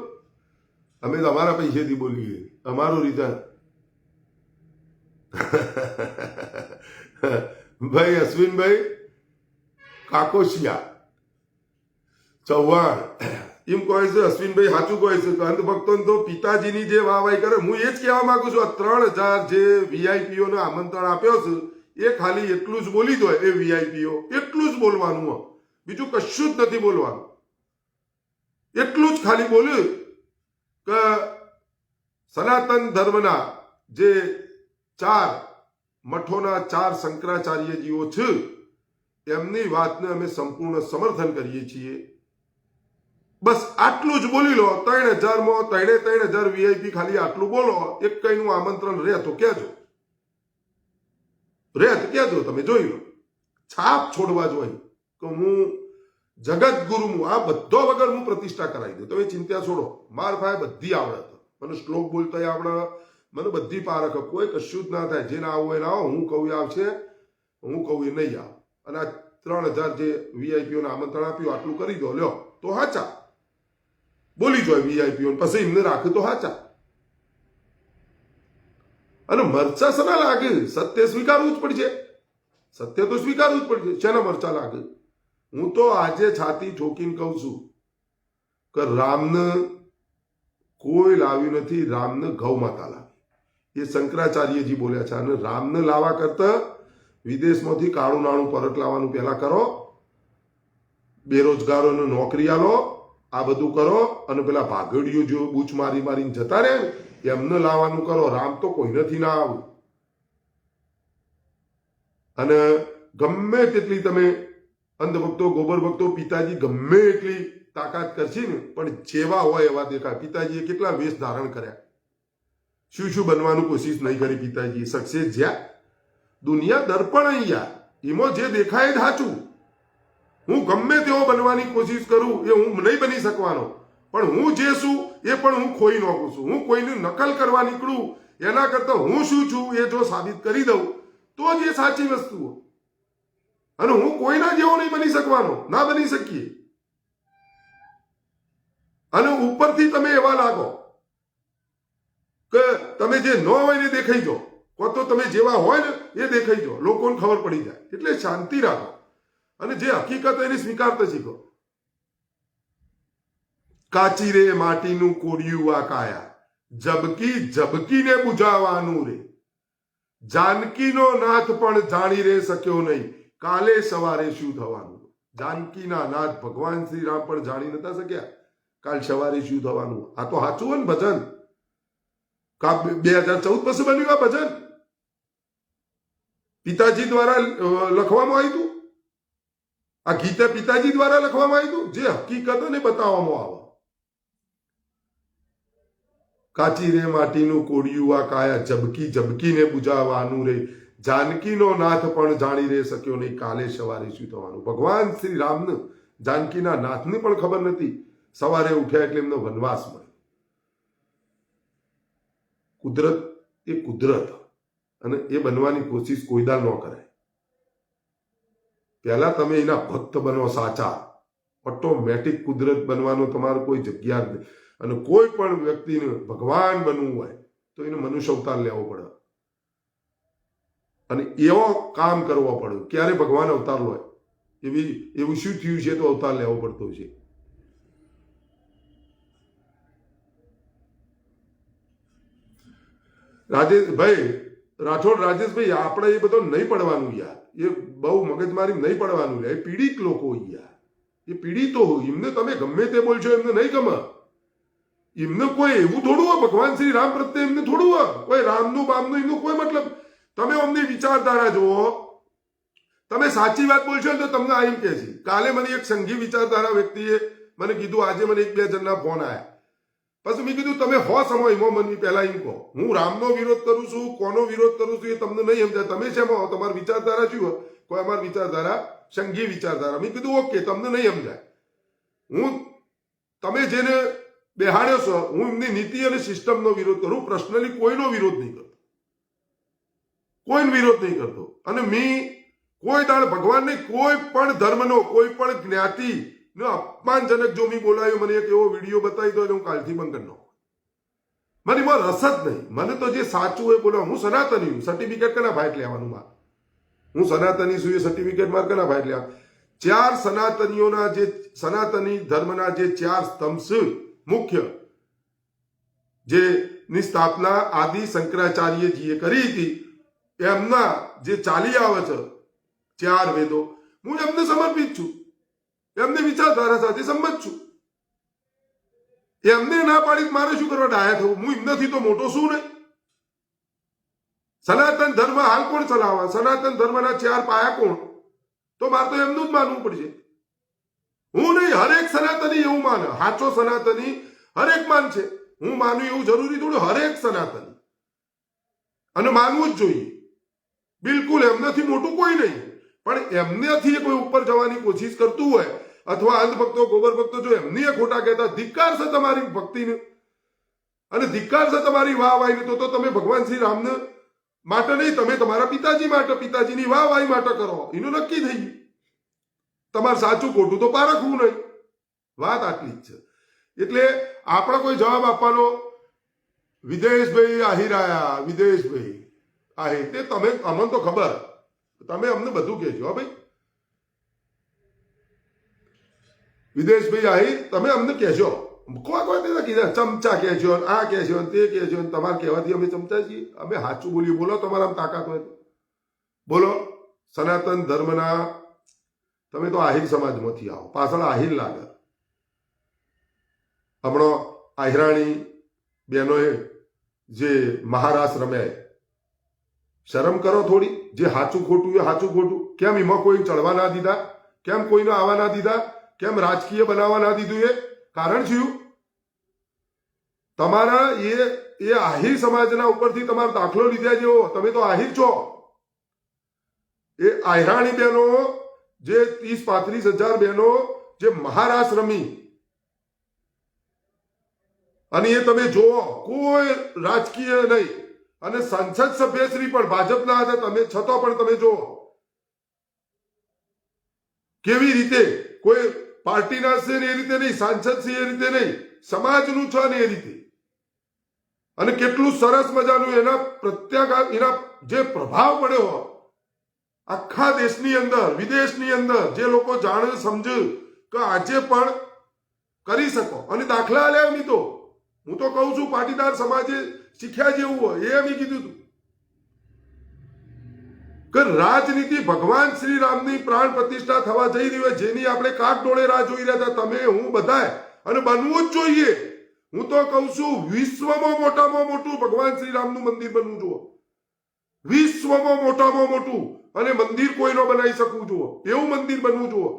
અમે તો અમારા પૈસેથી બોલીએ, અમારું રિટર્ન. ભાઈ અશ્વિનભાઈ કાકોશિયા ચૌહાણ એમ કહે છે, અશ્વિનભાઈ સાચું કહે છે કે અંધભક્તો તો પિતાજીની જે વાહવાઈ કરે. હું એ જ કહેવા માંગુ છું, આ 3000 જે વીઆઈપીઓને આમંત્રણ આપ્યો છે એ ખાલી એટલું જ બોલી દો. એ વીઆઈપીઓ એટલું જ બોલવાનું, બીજું કશું જ નથી બોલવાનું. એટલું જ ખાલી બોલ્યું કે સનાતન ધર્મના જે 4 મઠોના 4 શંકરાચાર્યજીઓ છે એમની વાતને અમે સંપૂર્ણ સમર્થન કરીએ છીએ. બસ આટલું જ બોલી લો. 3000 માં 3000 વીઆઈપી ખાલી આટલું બોલો. એક કઈનું આમંત્રણ રહે તો કહેજો, તમે જોઈ લો. છાપ છોડવા જોઈએ કે હું જગત ગુરુ હું. આ બધો વગર હું પ્રતિષ્ઠા કરાવી દઉં. તમે ચિંતા છોડો. માર ભાઈ બધી આવડે, મને શ્લોક બોલતા આવડે, મને બધી પારખ, કોઈ કશું જ ના થાય. જે ના આવું હોય ના આવો, હું કહું એ આવશે, હું કહું એ નહીં આવે. અને આ 3000 જે વીઆઈપીઓને આમંત્રણ આપ્યું આટલું કરી દો, લ્યો તો હાચા બોલી જોઈએ વીઆઈપીઓ, પછી એમને રાખે તો હાચા. અને મરચા સના લાગે? સત્ય સ્વીકારવું જ પડશે. સત્ય તો સ્વીકારવું જ પડશે. શેના મરચા લાગે? હું તો આજે છાતી ઠોકીને કહું છું કે રામને કોઈ લાવ્યું નથી, રામને ગૌ માતા લાવી. એ શંકરાચાર્યજી બોલ્યા છે. અને રામને લાવવા કરતા વિદેશમાંથી કાળું નાણું પરત લાવવાનું પહેલા કરો. બેરોજગારોને નોકરી આલો, આ બધું કરો. અને પેલા ભાગડીઓ જો બૂચ મારીને જતા રહે એમને લાવવાનું કરો. રામ તો કોઈ નથી ના આવું. અને ગમે તેટલી તમે અંધભક્તો, ગોબર ભક્તો, પિતાજી ગમે એટલી તાકાત કરશે ને પણ જેવા હોય એવા દેખાય. પિતાજીએ કેટલા વેશ ધારણ કર્યા, શું શું બનવાનું કોશિશ નહીં કરી પિતાજીએ. સક્સેસ જ્યાં દુનિયા દર્પણ અહીંયા, એમાં જે દેખાય જ સાચું. હું ગમે તેવો બનવાની કોશિશ કરું એ હું નહીં બની શકવાનો, પણ હું જે છું એ પણ હું ખોઈ નાખું છું. હું કોઈની નકલ કરવા નીકળું એના કરતા હું શું છું એ જો સાબિત કરી દઉં તો જ એ સાચી વસ્તુ. અને હું કોઈના જેવો નહીં બની શકવાનો, ના બની શકીએ. અને ઉપરથી તમે એવા લાગો કે તમે જે ન હોય ને દેખાઈ જાઓ, કો તો તમે જેવા હોય ને એ દેખાઈ જાઓ, લોકોને ખબર પડી જાય. એટલે શાંતિ રાખો અને જે હકીકત એને સ્વીકારતા શીખો. કાચી રે માટીનું કોડિયું આ કાયા, જબકીને બુજાવાનું રે. જાનકીનો નાથ પણ જાણી રે શક્યો નહીં, કાલે સવારે શું થવાનું. જાનકીના નાથ ભગવાન શ્રી રામ પણ જાણી નતા શક્યા કાલ સવારે શું થવાનું. આ તો સાચું હોય ને ભજન. 2014 પછી બન્યું આ ભજન, પિતાજી દ્વારા લખવામાં આવ્યું હતું. આ ગીતા પિતાજી દ્વારા લખવામાં આવ્યું હતું. જે હકીકતને બતાવવામાં આવે. કાચી રે માટીનું કોડિયું આ કાયા, જબકીને બુજાવાનું રે. જાનકીનો નાથ પણ જાણી રે શક્યો નહીં કાલે સવારે શું થવાનું. ભગવાન શ્રી રામને જાનકીના નાથને પણ ખબર નથી સવારે ઉઠ્યા એટલે એમનો વનવાસ મળ્યો. કુદરત એ કુદરત, અને એ બનવાની કોશિશ કોઈદાર ન કરાય. પહેલા તમે એના ભક્ત બનો સાચા, ઓટોમેટિક કુદરત બનવાનો તમારો કોઈ જગ્યા જ નહીં. અને કોઈ પણ વ્યક્તિને ભગવાન બનવું હોય તો એને મનુષ્ય અવતાર લેવો પડે અને એવો કામ કરવો પડે. ક્યારે ભગવાન અવતાર લે એવું શું થયું છે તો અવતાર લેવો પડતો છે. રાજેશભાઈ રાઠોડ, રાજેશભાઈ આપણે એ બધો નહીં પડવાનું યાર, એ બહુ મગજમારી નહીં પડવાનું લે. એ પીડિત લોકો યાર, એ પીડિતો હોય, એમને તમે ગમે તે બોલશો એમને નહીં ગમે. એમને કોઈ એવું થોડું હોય ભગવાન શ્રી રામ પ્રત્યે એમને થોડું હોય કોઈ રામનું બામનું એમનું કોઈ મતલબ. તમે અમની વિચારધારા જુઓ, તમે સાચી વાત બોલશો તો તમને આ એમ કહે છે. કાલે મને એક સંઘી વિચારધારા વ્યક્તિએ મને કીધું, આજે મને એક બે જણના ફોન આવ્યા. પછી મેં કીધું તમે હો સમયમાં મને પહેલા એમ કહો, હું રામનો વિરોધ કરું છું, કોનો વિરોધ કરું છું એ તમને નહીં સમજાય. તમે શેમાં તમારી વિચારધારા શું હોય? કોઈ અમારી વિચારધારા સંઘી વિચારધારા. મેં કીધું ઓકે, તમને નહીં સમજાય. હું તમે જેને બેહાડ્યો છો, હું એમની નીતિ અને સિસ્ટમનો વિરોધ કરું, પર્સનલી કોઈનો વિરોધ નહીં કરતો, કોઈનો વિરોધ નહીં કરતો. અને મેં કોઈ દાડ ભગવાનને કોઈ પણ ધર્મનો, કોઈ પણ જ્ઞાતિ અપમાનજનક જો મેં બોલાયો, મને એક એવો વિડીયો બતાવી દો હું કાલથી બંધ કરી નાખું. મને એમાં રસ જ નહીં. મને તો જે સાચું હોય બોલો. હું સનાતની હું, સર્ટિફિકેટ કના ભાઈ લેવાનું મારે? હું સનાતની છું એ સર્ટિફિકેટ મારે કના ભાઈ લેવા? ચાર સનાતનીઓના જે સનાતની ધર્મના જે ચાર સ્તંભ છે મુખ્ય, જે ની સ્થાપના આદિ શંકરાચાર્યજીએ કરી હતી, એમના જે ચાલી આવે છે ચાર વેદો, હું એમને સમર્પિત છું, એમને વિચારધારા સાથે સંમત છું. એમને ના પાડી મારે શું કરવા ડાયા થવું? હું એમનાથી તો મોટો શું નહીં? સનાતન ધર્મ હાલ કોણ ચલાવે? સનાતન ધર્મના ચાર પાયા કોણ? તો મારે તો એમનું જ માનવું પડશે. હું નહીં, હરેક સનાતની એવું માને. સાચો સનાતની હરેક માન છે. હું માનું એવું જરૂરી થોડું. હરેક સનાતની અને માનવું જ જોઈએ. બિલકુલ એમનાથી મોટું કોઈ નહીં. પણ એમનાથી કોઈ ઉપર જવાની કોશિશ કરતું હોય, અથવા અંધભક્તો ગોબર ભક્તો જો એમની ખોટા કહેતા, ધિક્કાર છે તમારી ભક્તિને અને ધિક્કાર છે તમારી વાહ વાહીને. તો તમે ભગવાન શ્રી રામને માટે નહીં, તમે તમારા પિતાજી માટે, પિતાજીની વાહ વાહી માટે કરો. એનું નક્કી થઈ ગયું. તમારે સાચું ખોટું તો પારખવું નહીં. વાત આટલી જ છે. એટલે આપણે કોઈ જવાબ આપવાનો, વિદેશભાઈ આહિર આયા, વિદેશભાઈ આહિર, તે તમે અમને તો ખબર, તમે અમને બધું કહેજો. હા ભાઈ વિદેશભાઈ આહિર, તમે અમને કહેજો. કોઈ કીધા ચમચા કહેજો, આ કહેજો, તે કહેજો. તમારે કહેવાથી અમે ચમચા છીએ? અમે સાચું બોલ્યું. બોલો તમારા તાકાત હોય તો બોલો. સનાતન ધર્મના તમે તો આહિર સમાજમાંથી આવો, પાછળ આહિર લાગે. હમણાં આહિરાણી બહેનોએ જે મહારાસ રમ્યા, શરમ કરો થોડી. જે સાચું ખોટું એ સાચું ખોટું. કેમ એમાં કોઈ ચડવા ના દીધા? કેમ કોઈને આવવા ના દીધા? કેમ રાજકીય બનાવવા ના દીધું? એ કારણ શું? તમારા એ આહિર સમાજના ઉપરથી તમારો દાખલો લીધા જેવો. તમે તો આહિર છો. એ આહિરાણી બહેનો જે 30-35 હજાર બહેનો જે મહારાસ રમી, અને એ તમે જુઓ, કોઈ રાજકીય નહીં, અને સંસદ સભ્યશ્રી પણ ભાજપના હતા તમે, છતાં પણ તમે જુઓ કેવી રીતે કોઈ પાર્ટીના છે ને એ રીતે નહીં, સાંસદ છે એ રીતે નહીં, સમાજનું છે ને એ રીતે. અને કેટલું સરસ મજાનું એના પ્રત્યાઘાત, એના જે પ્રભાવ પડ્યો આખા દેશની અંદર, વિદેશની અંદર, જે લોકો જાણે સમજે કે આજે પણ કરી શકો. અને દાખલા આલ્યા એમની તો હું તો કહું છું, પાટીદાર સમાજે શીખ્યા જેવું હોય એ અમે કીધું હતું કે રાજનીતિ ભગવાન શ્રી રામની પ્રાણ પ્રતિષ્ઠા થવા જઈ રહી હોય, જેની આપણે કાક ડોળે રાહ જોઈ રહ્યા હતા, તમે, હું, બધાએ, અને બનવું જ જોઈએ. હું તો કહું છું, વિશ્વમાં મોટામાં મોટું ભગવાન શ્રી રામનું મંદિર બનવું જુઓ. વિશ્વમાં મોટામાં મોટું, અને મંદિર કોઈ ન બનાવી શકવું જુઓ, એવું મંદિર બનવું જુઓ.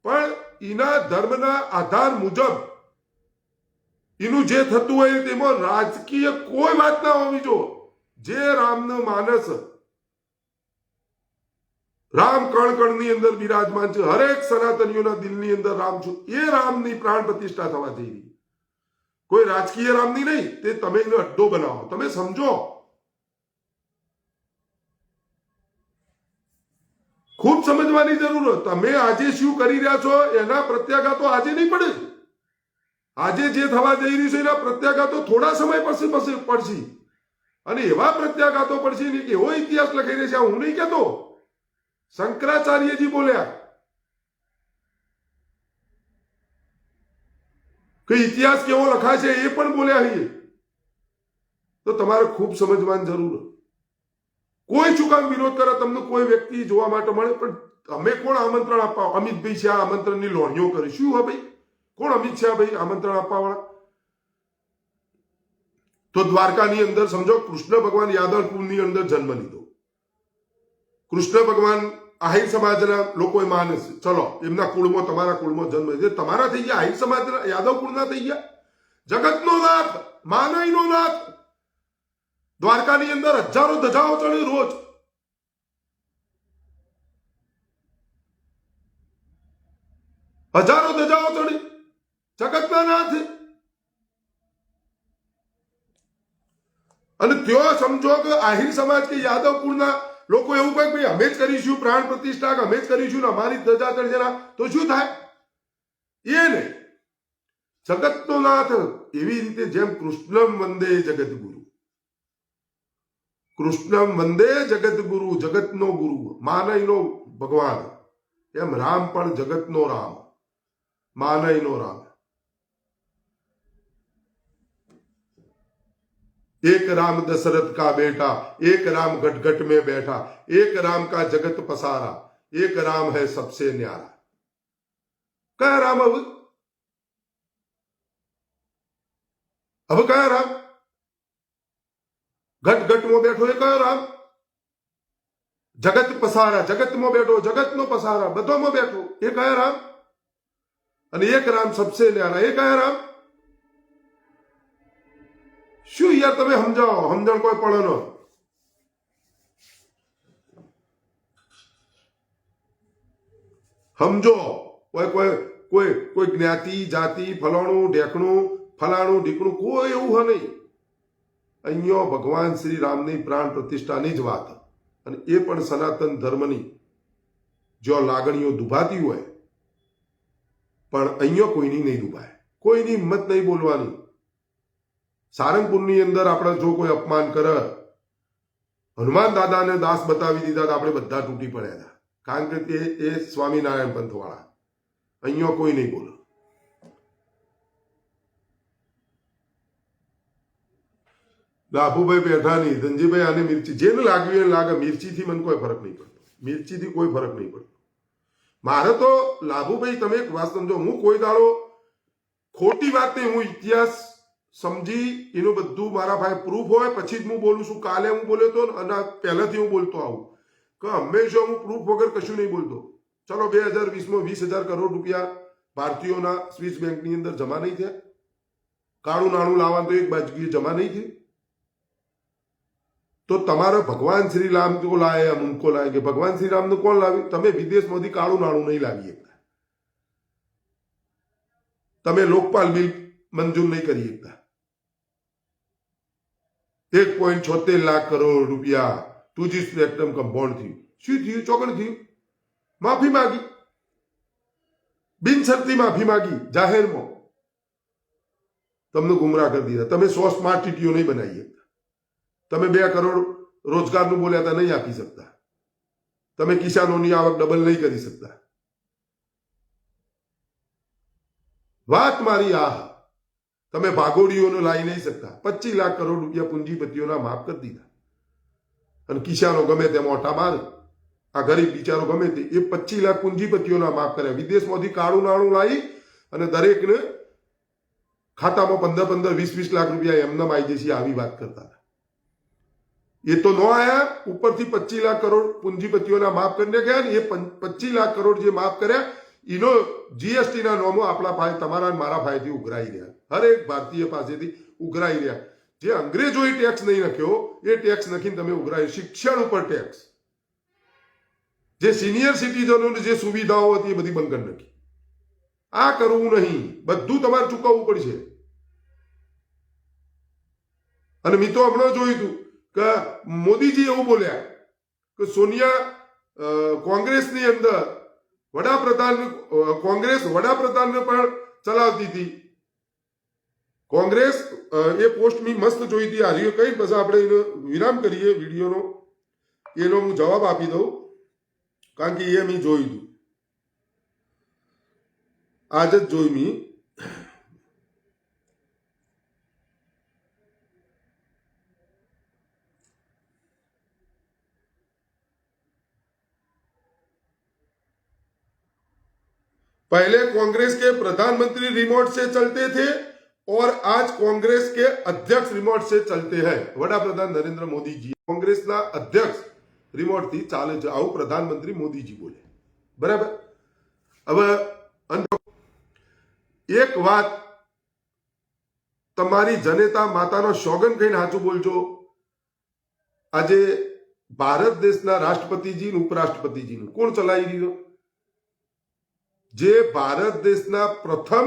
પણ એના ધર્મના આધાર મુજબ એનું જે થતું હોય તેમાં રાજકીય કોઈ વાત ના હોવી જો. જે રામનો માનસ રામ કણ કણની અંદર બિરાજમાન છે. હરેક સનાતનીઓના દિલની અંદર રામ છું. એ રામની પ્રાણ પ્રતિષ્ઠા થવા જઈ રહી. કોઈ રાજકીય રામની નહીં, તે તમે એનો અડ્ડો બનાવો. તમે સમજો, ખૂબ સમજવાની જરૂર. તમે આજે શું કરી રહ્યા છો એના પ્રત્યાઘાતો આજે નહીં પડે. આજે જે થવા જઈ રહ્યું છે એના પ્રત્યાઘાતો થોડા સમય પછી પડશે. અને એવા પ્રત્યાઘાતો પડશે ને કે એવો ઇતિહાસ લખાઈ રહેશે. હું નહીં કહેતો, શંકરાચાર્યજી બોલ્યા કે ઇતિહાસ કેવો લખાય છે એ પણ બોલ્યા છીએ. તો તમારે ખૂબ સમજવાની જરૂર. કોઈ શું કામ વિરોધ કરે, તમને કોઈ વ્યક્તિ જોવા માટે મળે, પણ અમે કોણ આમંત્રણ આપવા? અમિતભાઈ છે આ આમંત્રણની લોણીઓ કરી. શું હે ભાઈ? કોણ અમિત છે ભાઈ આમંત્રણ આપવા વાળા? તો દ્વારકાની અંદર સમજો, કૃષ્ણ ભગવાન યાદવ કુળની અંદર જન્મ લીધો. કૃષ્ણ ભગવાન આહિર સમાજના લોકોએ માને છે. ચલો, એમના કુળમાં, તમારા કુળમાં જન્મ લીધો. તમારા થઈ ગયા, આહિર સમાજના યાદવ કુળના થઈ ગયા. જગતનો નાથ, માનવનો નાથ. દ્વારકાની અંદર હજારો ધજાઓ ચડે રોજ. હજારો ધજાઓ ચડે. જગતના નાથ. અને ત્યાં સમજો કે આહિર સમાજ કે યાદવ કુળના લોકો એવું કહે ભાઈ અમે જ કરીશું પ્રાણ પ્રતિષ્ઠા, કે અમે જ કરીશું ને અમારી ધજા ચડશે, તો શું થાય? એ નહીં. જગતનો નાથ. એવી રીતે જેમ કૃષ્ણમ વંદે જગતગુરુ, કૃષ્ણમ વંદે જગતગુરુ, જગતનો ગુરુ, માનયનો ભગવાન, એમ રામ પણ જગતનો રામ, માનયનો રામ. एक राम दशरथ का बेटा, एक राम घट घट में बैठा, एक राम का जगत पसारा, एक राम है सबसे न्यारा. कया राम? अब कया राम? घट घट में बैठो એ કયો રામ? જગત પસારા, જગતમાં બેઠો, જગતનો પસારા, બધોમાં બેઠો, એ કયા રામ? અને એક રામ સબસે ન્યારા, એ કયા રામ? શું યાર તમે સમજાવો, સમજણ કોઈ પડે ન. સમજો. કોઈ જ્ઞાતિ જાતિ ફલાણું ઢેકણું ફલાણું ઢીકણું કોઈ એવું હ નહીં. અહીંયા ભગવાન શ્રી રામની પ્રાણ પ્રતિષ્ઠાની જ વાત. અને એ પણ સનાતન ધર્મની. જો લાગણીઓ દુભાતી હોય, પણ અહીંયા કોઈની નહીં દુભાય. કોઈની હિંમત નહીં બોલવાની. સારંગપુરની અંદર આપણે જો કોઈ અપમાન કરે, હનુમાન દાદાને દાસ બતાવી દીધા તો આપણે બધા તૂટી પડ્યા હતા. કારણ કે એ સ્વામિનારાયણ પંથવાળા. અહીંયા કોઈ નહીં બોલે. લાભુભાઈ બેઠા નહીં, ધનજીભાઈ આને મિર્ચી, જેને લાગ્યું એને લાગે. મિર્ચીથી મને કોઈ ફરક નહીં પડતો. મિર્ચીથી કોઈ ફરક નહીં પડતો. મારે તો લાભુભાઈ તમે એક વાત સમજો, હું કોઈ દાડો ખોટી વાત નહીં, હું ઇતિહાસ સમજી એનું બધું મારા ભાઈ પ્રૂફ હોય પછી જ હું બોલું છું. કાલે હું બોલ્યો હતો અને પહેલાથી હું બોલતો આવું કે હંમેશા હું પ્રૂફ વગર કશું નહીં બોલતો. ચલો 2020માં 20,000 કરોડ રૂપિયા ભારતીયોના સ્વિસ બેંકની અંદર જમા નહીં થયા. કાળું નાણું લાવવાનું તો એક બાજુ જમા નહીં થયું. તો તમારે ભગવાન શ્રી રામ કો લાય, મુમકો લાય, કે ભગવાન શ્રી રામને કોણ લાવી? તમે વિદેશમાંથી કાળું નાણું નહીં લાવી શકતા. તમે લોકપાલ બિલ મંજૂર નહીં કરી શકતા. 1.76 લાખ કરોડ રૂપિયા 2G સ્પેક્ટ્રમ કમ્પાઉન્ડ થયું. શું થયું? ચોકડ થયું. માફી માંગી, બિનશરતી માફી માંગી જાહેરમાં. તમને ગુમરાહ કરી દીધા. તમે 100 સ્માર્ટ સિટીઓ નહીં બનાવી શકતા. તમે 2 કરોડ રોજગારનું બોલ્યા હતા, નહીં આપી શકતા. તમે કિસાનોની આવક ડબલ નહીં કરી શકતા. વાત મારી આ, તમે ભાગોડીઓને લાવી નહીં શકતા. 25 લાખ કરોડ રૂપિયા પૂંજીપતિઓના માફ કરી દીધા. અને કિસાનો ગમે તેમ મોટા મારે, આ ગરીબ બિચારો ગમે તે, એ 25 લાખ પૂંજીપતિઓના માફ કર્યા. વિદેશમાંથી કાળું નાણું લાવી અને દરેકને ખાતામાં 15-15, 20-20 લાખ રૂપિયા એમનામ આવી જશે. આવી વાત કરતા હતા. એ તો ન આયા, ઉપરથી 25 લાખ કરોડ પૂંજીપતિઓના માફ કરીને ગયા ને. એ 25 લાખ કરોડ જે માફ કર્યા એનો જીએસટી ના નોમો આપણા ભાઈ, તમારા મારા ભાઈથી ઉઘરાઈ રહ્યા. હરેક ભારતીય પાસેથી ઉઘરાઈ રહ્યા. જે અંગ્રેજોએ ટેક્સ નહીં નાખ્યો એ ટેક્સ નાખીને તમે ઉઘરાય. શિક્ષણ ઉપર ટેક્સ, જે સિનિયર સિટીઝનોને જે સુવિધાઓ હતી એ બધી બંધ કરી નાખી. આ કરવું નહીં, બધું તમારે ચૂકવવું પડશે. અને મિત્રો હમણાં જોયું હતું કે મોદીજી એવું બોલ્યા કે સોનિયા કોંગ્રેસની અંદર કોંગ્રેસ વડાપ્રધાનને પણ ચલાવતી હતી. કોંગ્રેસ એ પોસ્ટ મેં મસ્ત જોઈ હતી. હાર્યો કઈ પછી આપણે એનો વિરામ કરીએ વિડીયોનો, એનો હું જવાબ આપી દઉં, કારણ કે એ મેં જોયું હતું, આજ જ જોઈ મેં. पहले कांग्रेस के प्रधानमंत्री रिमोट से चलते थे और आज कांग्रेस के अध्यक्ष रिमोट से चलते हैं. वडाप्रधान नरेंद्र मोदी जी कांग्रेसના અધ્યક્ષ રિમોટ થી ચાલે છે, આવું પ્રધાનમંત્રી મોદીજી બોલે. બરાબર. હવે એક વાત તમારી જનેતા માતાનો સોગન કહીને સાચું બોલજો. આજે ભારત દેશના રાષ્ટ્રપતિજી ઉપરાષ્ટ્રપતિજીનું કોણ ચલાવી રહ્યો? જે ભારત દેશના પ્રથમ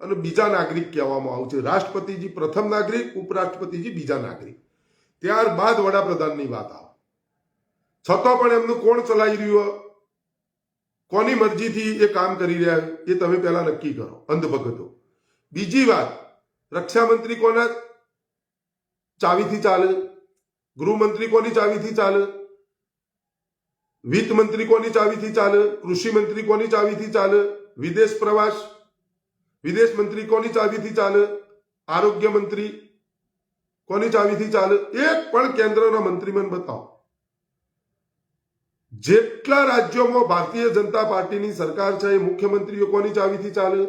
અને બીજા નાગરિક કહેવામાં આવે છે. રાષ્ટ્રપતિજી પ્રથમ નાગરિક, ઉપરાષ્ટ્રપતિજી બીજા નાગરિક, ત્યારબાદ વડાપ્રધાનની વાત આવે. છતાં પણ એમનું કોણ ચલાવી રહ્યું, કોની મરજીથી એ કામ કરી રહ્યા એ તમે પહેલા નક્કી કરો, અંધભગતો. બીજી વાત, રક્ષામંત્રી કોના ચાવીથી ચાલે? ગૃહમંત્રી કોની ચાવીથી ચાલે? વિત્ત મંત્રી કોની ચાવીથી ચાલે? કૃષિ મંત્રી કોની ચાવીથી ચાલે? વિદેશ પ્રવાસ વિદેશ મંત્રી કોની ચાવીથી ચાલે? આરોગ્ય મંત્રી કોની ચાવીથી ચાલે? એક પણ કેન્દ્રના મંત્રી મને બતાવો. જેટલા રાજ્યોમાં ભારતીય જનતા પાર્ટીની સરકાર છે એ મુખ્યમંત્રીઓ કોની ચાવીથી ચાલે?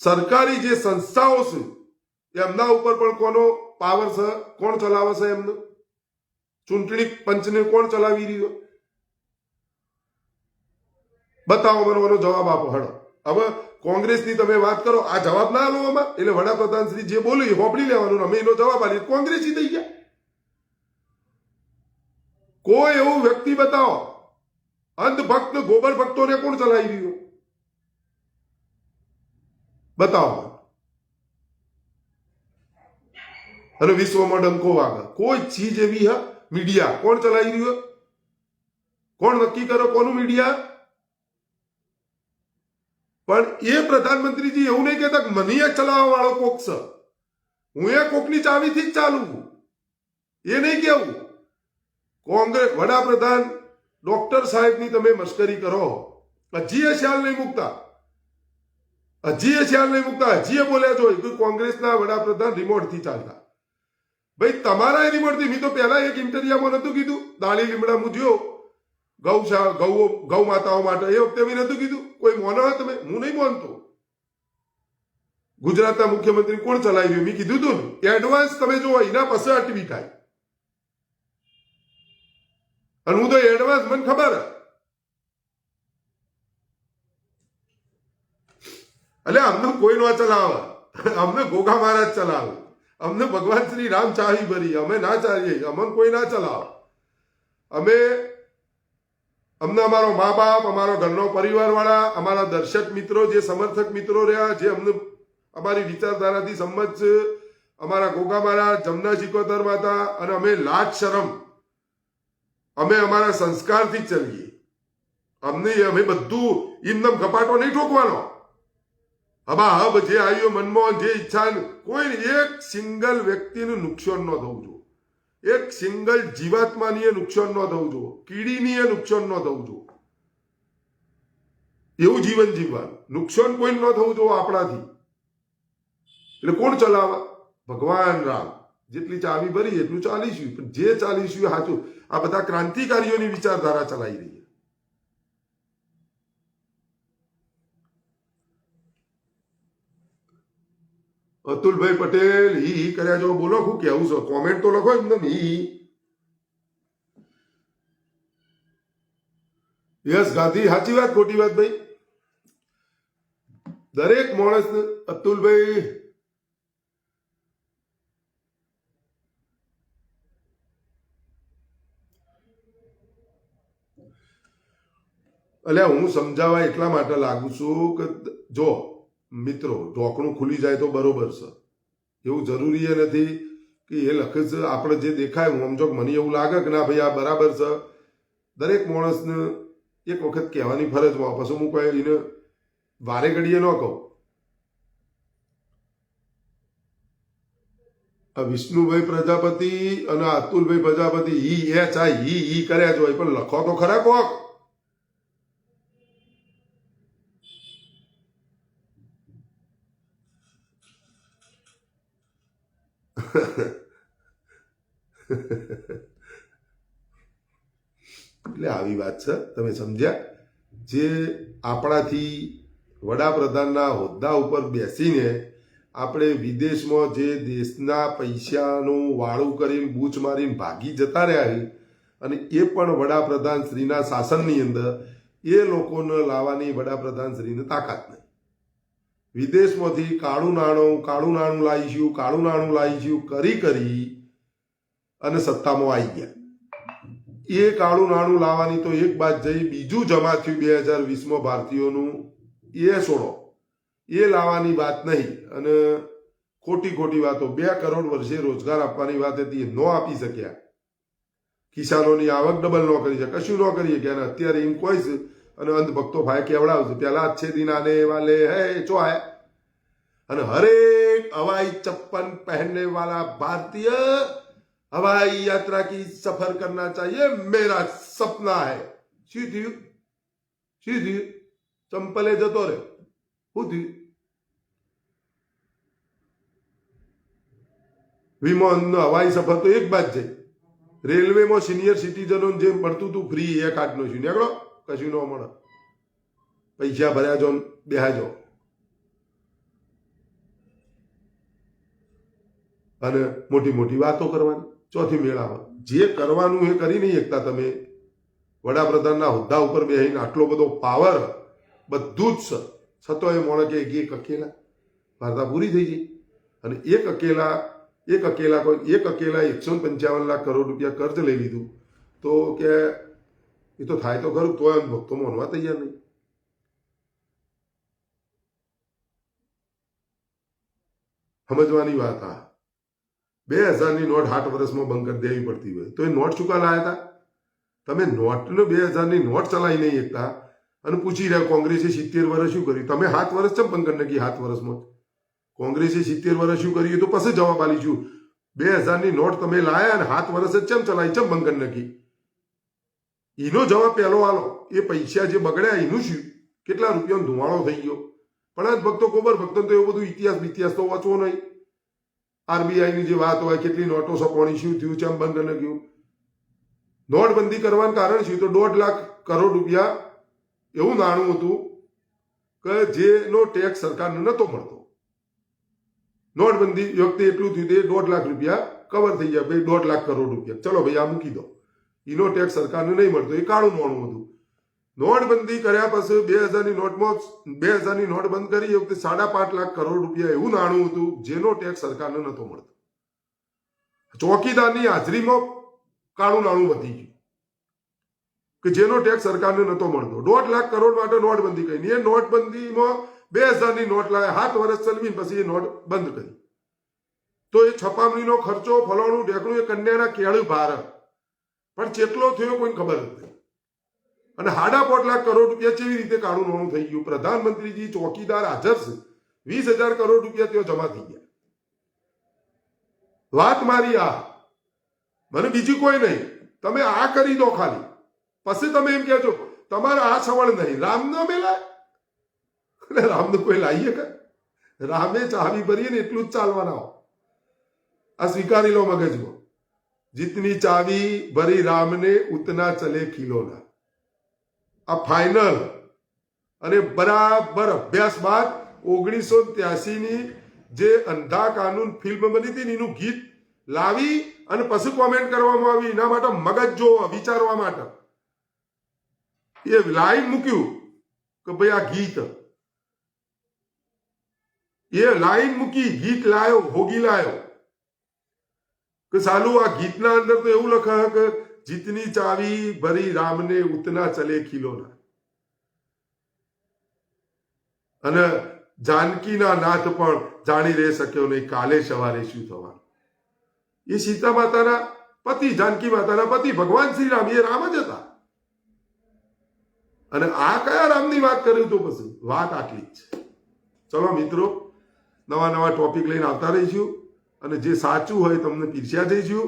સરકારી જે સંસ્થાઓ છે એમના ઉપર પણ કોનો પાવર છે? કોણ ચલાવે છે એમને? ચૂંટણી પંચને કોણ ચલાવી રહ્યો? બતાવો, મને જવાબ આપો. હડો, હવે કોંગ્રેસની તમે વાત કરો, આ જવાબ ના આલો આમાં. એટલે વડાપ્રધાન શ્રી જે બોલ્યું એ હોપડી લેવાનું, અમે એનો જવાબ આપીએ. કોંગ્રેસી થઈ ગયા. કોઈ એવું વ્યક્તિ બતાવો, અંધભક્ત ગોબર ભક્તોને કોણ ચલાવી રહ્યો? બતાવો. અને વિશ્વમાં ડંકો વાગે કોઈ ચીજ એવી હા? મીડિયા કોણ ચલાવી રહ્યું? કોણ નક્કી કરો કોનું મીડિયા? પણ એ પ્રધાનમંત્રીજી એવું નહીં કહેતા કે મને ચલાવવા વાળો કોક છે, હું એ કોકની ચાવીથી જ ચાલુ, એ નહીં કેવું. કોંગ્રેસ વડાપ્રધાન ડોક્ટર સાહેબની તમે મશ્કરી કરો, હજી એ ખ્યાલ નહીં મૂકતા, હજી એ બોલ્યા જોઈ કે કોંગ્રેસના વડાપ્રધાન રિમોટથી ચાલતા. ભાઈ તમારા રિમોટથી મેં તો પહેલા એક ઇન્ટરવ્યુમાં નતું કીધું, દાળી લીમડા મુજ્યો ગૌ માતાઓ માટે, એ વખતે મેં નતું કીધું? કોઈ મોનો તમે? હું નહીં માનતો. ગુજરાતના મુખ્યમંત્રી કોણ ચલાવી રહ્યું? મેં કીધું તું ને, એડવાન્સ તમે જો એના પાસે અટવી થાય. અને હું તો એડવાન્સ મને ખબર એટલે અમને કોઈ ન ચલાવે, અમને ગોગા મહારાજ ચલાવે, અમને ભગવાન શ્રી રામ ચાવી ભરી, અમે ના ચાલીએ, અમને કોઈ ના ચલાવે. અમને અમારો મા બાપ, અમારો ઘરનો પરિવાર વાળા, અમારા દર્શક મિત્રો, જે સમર્થક મિત્રો રહ્યા, જે અમને અમારી વિચારધારાથી સંમત છે, અમારા ગોગા મહારાજ, જમના શિકોતર માતા, અને અમે લાજ શરમ, અમે અમારા સંસ્કારથી જ ચલીએ. અમે બધું ઇમદમ કપાટો નહીં ઠોકવાનો. હબા હબ જે આવ્યો મનમાં, જે ઈચ્છા, કોઈ એક સિંગલ વ્યક્તિનું નુકસાન ન થવું જોઈએ, એક સિંગલ જીવાત્માની નુકસાન ન થવું જોઈએ, કીડીની નુકસાન ન થવું જોઈએ. એવું જીવન જીવવાનું, નુકસાન કોઈ ન થવું જોઈએ આપણાથી. એટલે કોણ ચલાવવા? ભગવાન રામ. જેટલી ચાવી ભરી એટલું ચાલીશું, પણ જે ચાલીશું સાચું. આ બધા ક્રાંતિકારીઓની વિચારધારા ચલાવી રહી. અતુલભાઈ પટેલ હી કર્યા જો બોલો, શું કેવું છે? કોમેન્ટ તો લખો એકદમ. યસ ગાંધી, સાચી વાત ખોટી વાત ભાઈ? દરેક માણસ અતુલભાઈ એટલે હું સમજાવવા એટલા માટે લાગુ છું કે જો મિત્રો ઢોકણું ખુલી જાય તો બરોબર છે, એવું જરૂરી એ નથી કે એ લખે છે આપણે જે દેખાય હું સમજો મને એવું લાગે કે ના ભાઈ આ બરાબર છે. દરેક માણસને એક વખત કહેવાની ફરજમાં, પછી હું કોઈ એને વારે ઘડીએ ન કહું. વિષ્ણુભાઈ પ્રજાપતિ અને અતુલભાઈ પ્રજાપતિ ઈ કર્યા જ હોય, પણ લખો તો ખરા કોક. એટલે આવી વાત છે, તમે સમજ્યા. જે આપણાથી વડાપ્રધાનના હોદ્દા ઉપર બેસીને આપણે વિદેશમાં જે દેશના પૈસાનું વાળું કરીને બૂચ મારીને ભાગી જતા રહ્યા અને એ પણ વડાપ્રધાન શ્રીના શાસનની અંદર એ લોકોને લાવવાની વડાપ્રધાન શ્રીને તાકાત નહીં. વિદેશમાંથી કાળું નાણું લાવીશું કરી અને સત્તામાં આવી ગયા. એ કાળું નાણું લાવવાની તો એક બાદ જઈ બીજું જમા થયું 2020માં ભારતીયોનું, એ છોડો, એ લાવવાની વાત નહીં. અને ખોટી વાતો 2 કરોડ વર્ષે રોજગાર આપવાની વાત હતી, એ ન આપી શક્યા. કિસાનોની આવક ડબલ ન કરી શકે, કશું ન કરી શક્યા. અને અત્યારે એમ કોઈ છે અને અંધભક્તો ભાઈ કેવડાવશે પેલા અચ્છે દિન આને વાલે હે ચો આયા. અને હરેક હવાઈ ચપ્પન પહેરने वाला भारतीय हवाई यात्रा की सफर करना चाहिए, मेरा सपना है. શું થયું? ચંપલે જતો રે. શું થયું? વિમાન હવાઈ સફર તો એક બાદ જાય. રેલવેમાં સિનિયર સિટીઝનો જેમ પડતું હતું ફ્રી, એ કાર્ડ નો છું નીકળો, કશું ન મળે. પૈસા ભર્યા જો બેહાજો. અને મોટી વાતો કરવાની, ચોથી મેળાવા. જે કરવાનું એ કરી નહીં શકતા તમે. વડાપ્રધાનના હોદ્દા ઉપર બેસીને આટલો બધો પાવર બધું જ છે, છતાં એ મોણે કે એક અકેલા વાર્તા પૂરી થઈ ગઈ. અને એક અકેલા 155 લાખ કરોડ રૂપિયા કર્જ લઈ લીધું તો કે એ તો થાય તો ખરું, તોય ભક્તો માનવા તૈયાર નહીં. સમજવાની વાત. આ 2000ની નોટ 8 વર્ષમાં બંધ કરી દેવી પડતી હોય તો એ નોટ શું કા લાયા હતા? તમે નોટને 2000ની નોટ ચલાવી નહીં એકતા અને પૂછી રહ્યા કોંગ્રેસે 70 વર્ષ શું કર્યું? તમે 7 વર્ષ ચમ બંધ કરી નાખી? 7 વર્ષમાં કોંગ્રેસે 70 વર્ષ શું કર્યું તો પછી જવાબ આલીશું. 2000ની નોટ તમે લાયા અને 7 વર્ષ જ ચમ ચલાવી, ચમ બંધ કરી નાખી? એનો જવાબ પહેલો આલો. એ પૈસા જે બગડ્યા એનું શું? કેટલા રૂપિયાનો ધુમાડો થઈ ગયો? પણ આજ ભક્તો કોબર ભક્તો તો એવું બધું ઇતિહાસ તો વાંચવો નહીં. આરબીઆઈની જે વાત હોય, કેટલી નોટો સપોણી, શું થયું, ચમ બંધ કરી નાખ્યું? નોટબંધી કરવાનું કારણ શું? તો 1.5 લાખ કરોડ રૂપિયા એવું નાણું હતું કે જેનો ટેક્સ સરકારને નતો મળતો. નોટબંધી વખતે એટલું થયું તે 1.5 લાખ રૂપિયા કવર થઈ ગયા. ભાઈ 1.5 લાખ કરોડ રૂપિયા ચલો ભાઈ આ મૂકી દો. એનો ટેક્સ સરકારને નહીં મળતો, એ કાળું નાણું હતું. નોટબંધી કર્યા પછી 2000ની નોટમાં 2000ની નોટ બંધ કરી એ વખતે 5.5 લાખ કરોડ રૂપિયા એવું નાણું હતું જેનો ટેક્સ સરકારને નતો મળતો. ચોકીદારની હાજરીમાં કાળું નાણું વધી ગયું કે જેનો ટેક્સ સરકારને નતો મળતો. 1.5 લાખ કરોડ માટે નોટબંધી કરી. એ નોટબંધીમાં 2000ની નોટ લાવ્યા, 7 વર્ષ ચલવીને પછી એ નોટ બંધ કરી. તો એ છપામણીનો ખર્ચો, ફલાણું ઢેકણું, એ કન્યાના કેળું ભાર, પણ કેટલો થયો કોઈને ખબર નથી. અને 5.5 લાખ કરોડ રૂપિયા કેવી રીતે કાળું નાણું થઈ ગયું? પ્રધાનમંત્રીજી ચોકીદાર હાજર છે, 20,000 કરોડ રૂપિયા ત્યાં જમા થઈ ગયા. વાત મારી આ, મને બીજી કોઈ નહીં. તમે આ કરી દો ખાલી, પછી તમે એમ કહેજો તમારે આ સવળ નહીં. રામનો મેલા એટલે રામનું કોઈ લાવીએ કે? રામે ચાવી ભરીએ ને એટલું જ ચાલવાના. આ સ્વીકારી લો મગજમાં. જીતની ચાવી ભરી રામને ઉતના ચલે ખીલોના. આ ફાઇનલ. અને બરાબર અભ્યાસ બાદ 1983ની જે અંધા કાનૂન ફિલ્મ બની હતી એનું ગીત લાવી અને પછી કોમેન્ટ કરવામાં આવી. એના માટે મગજ જોવા, વિચારવા માટે એ લાઈન મૂક્યું કે ભાઈ આ ગીત, એ લાઈન મૂકી, ગીત લાયો, ભોગી લાયો કે સાલું આ ગીતના અંદર તો એવું લખે કે જીતની ચાવી ભરી રામને ઉતના ચલે ખીલોના. અને જાનકીના નાથ પણ જાણી રહી શક્યો નહીં કાલે સવારે શું થવાનું. એ સીતા માતાના પતિ, જાનકી માતાના પતિ ભગવાન શ્રી રામ, એ રામ જ હતા. અને આ કયા રામની વાત કર્યું? તો પછી વાત આટલી જ છે. ચલો મિત્રો, નવા નવા ટોપિક લઈને આવતા રહીશું અને જે સાચું હોય તમને પીરસ્યા જઈશું.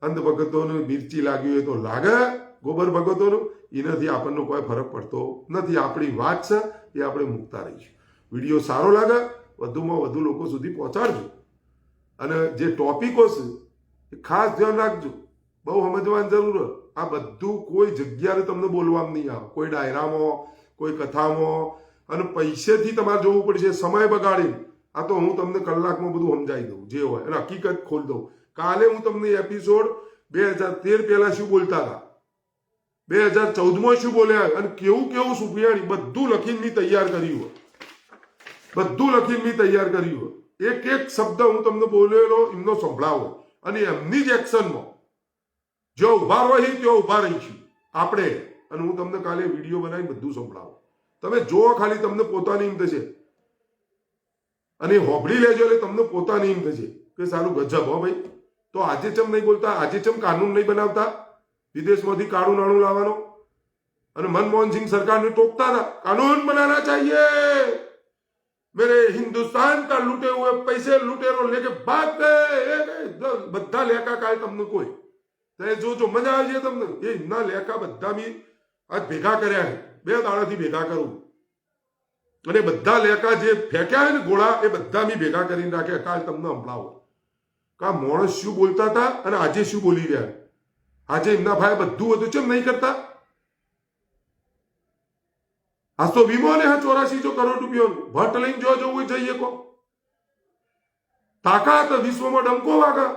અંધ ભગતોને મિર્ચી લાગ્યું હોય તો લાગે, ગોબર ભગતોનું એનાથી આપણને કોઈ ફરક પડતો નથી. આપણી વાત છે એ આપણે મૂકતા રહીશું. વિડીયો સારો લાગે વધુમાં વધુ લોકો સુધી પહોંચાડજો અને જે ટોપિકો છે એ ખાસ ધ્યાન રાખજો. બહુ સમજવાની જરૂર. આ બધું કોઈ જગ્યાએ તમને બોલવામાં નહીં આવે, કોઈ ડાયરામાં, કોઈ કથામાં, અને પૈસેથી તમારે જોવું પડશે, સમય બગાડી. આ તો હું તમને કલાકમાં બધું સમજાવી દઉં જે હોય અને હકીકત ખોલી દઉં. કાલે હું તમને એપિસોડ 2013 પહેલા શું બોલતા હતા, 2014માં શું બોલ્યા અને કેવું કેવું સુફિયાણી બધું લખીને મેં તૈયાર કર્યું હોય. બધું લખીને મેં તૈયાર કર્યું હોય. એક એક શબ્દ હું તમને બોલેલો એમનો સંભળાવો અને એમની જ એક્શનમાં જો ઉભા હોય ત્યાં ઉભા રહીશું આપણે. અને હું તમને કાલે વિડીયો બનાવી બધું સંભળાવું. તમે જો ખાલી તમને પોતાની એમ થશે અને હોબળી લેજો એટલે તમને પોતાની એમ થશે કે સારું ગજબ હો ભાઈ. તો આજે ચમ નહીં બોલતા? આજે ચમ કાનૂન નહીં બનાવતા? વિદેશમાંથી કાળું નાણું લાવવાનો અને મનમોહન સિંહ સરકારને ટોકતા હતા કાનૂન બનાना चाहिए, मेरे हिंदुस्तान का लूटे हुए पैसे लुटेरो लेके भाग गए. બધા લેખા કાય તમને કોઈ જો મજા આવી છે તમને. એ ના લેખા બધા મી આજ ભેગા કર્યા છે, 2 દાડાથી ભેગા કરું અને બધા લેખા જે ફેંક્યા હોય ને ગોળા એ બધા મી ભેગા કરીને રાખ્યા. કાલ તમને સંભળાવો કા માણસ શું બોલતા હતા અને આજે શું બોલી રહ્યા. આજે એમના ભાઈ બધું હતું, કેમ નહીં કરતા? આજ તો વીમો ને 84 કરોડ રૂપિયાનું ભટ્ટ લઈને જો જવું જઈએ કો તાકાત વિશ્વમાં ડંકો વાગા.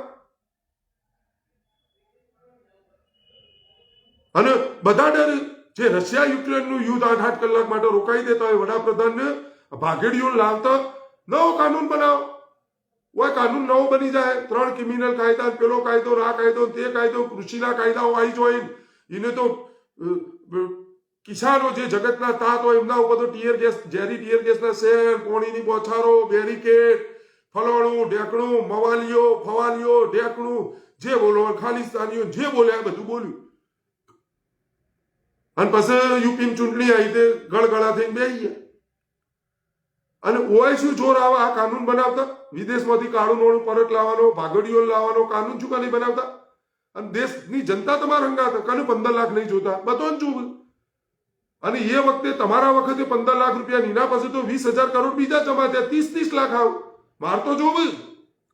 અને બધા ડર જે રશિયા યુક્રેનનું યુદ્ધ 8-8 કલાક માટે રોકાઈ દેતા હોય વડાપ્રધાનને ભાગેડીઓ લાવતા નવો કાનૂન બનાવો. ઓય કાનૂન નવો બની જાય, 3 ક્રિમિનલ કાયદા, પેલો કાયદો, આ કાયદો, તે કાયદો, કૃષિના કાયદાઓ આવી જોઈ. એને તો કિસાનો જે જગતના તાત હોય એમના ઉપર તો ટીયર ગેસ, ઝેરી ટીયર ગેસના શેર, પોણીની બોછારો, બેરિકેડ, ફલોણું ઢેકણું, મવાલીઓ, ફવાલીઓ, ઢેકણું, જે બોલો ખાલિસ્તાનીઓ જે બોલ્યા બધું બોલ્યું. અને પછી યુપીની ચૂંટણી આવી તે ગળગળા થઈને બેસી ગયા. અને ઓય શું જોર આવે આ કાનૂન બનાવતા? વિદેશમાંથી કાળું નોણું પરત લાવવાનો, ભાગડીઓ લાવવાનો કાનૂન શું નહીં બનાવતા? અને દેશની જનતા તમારા હંગાત કને 15 લાખ નહીં જોતા, બધો જ જોવું. અને એ વખતે તમારા વખતે 15 લાખ રૂપિયા નીના પાસે તો 20,000 કરોડ બીજા જમા થયા, 30-30 લાખ આવ. માર તો જોવું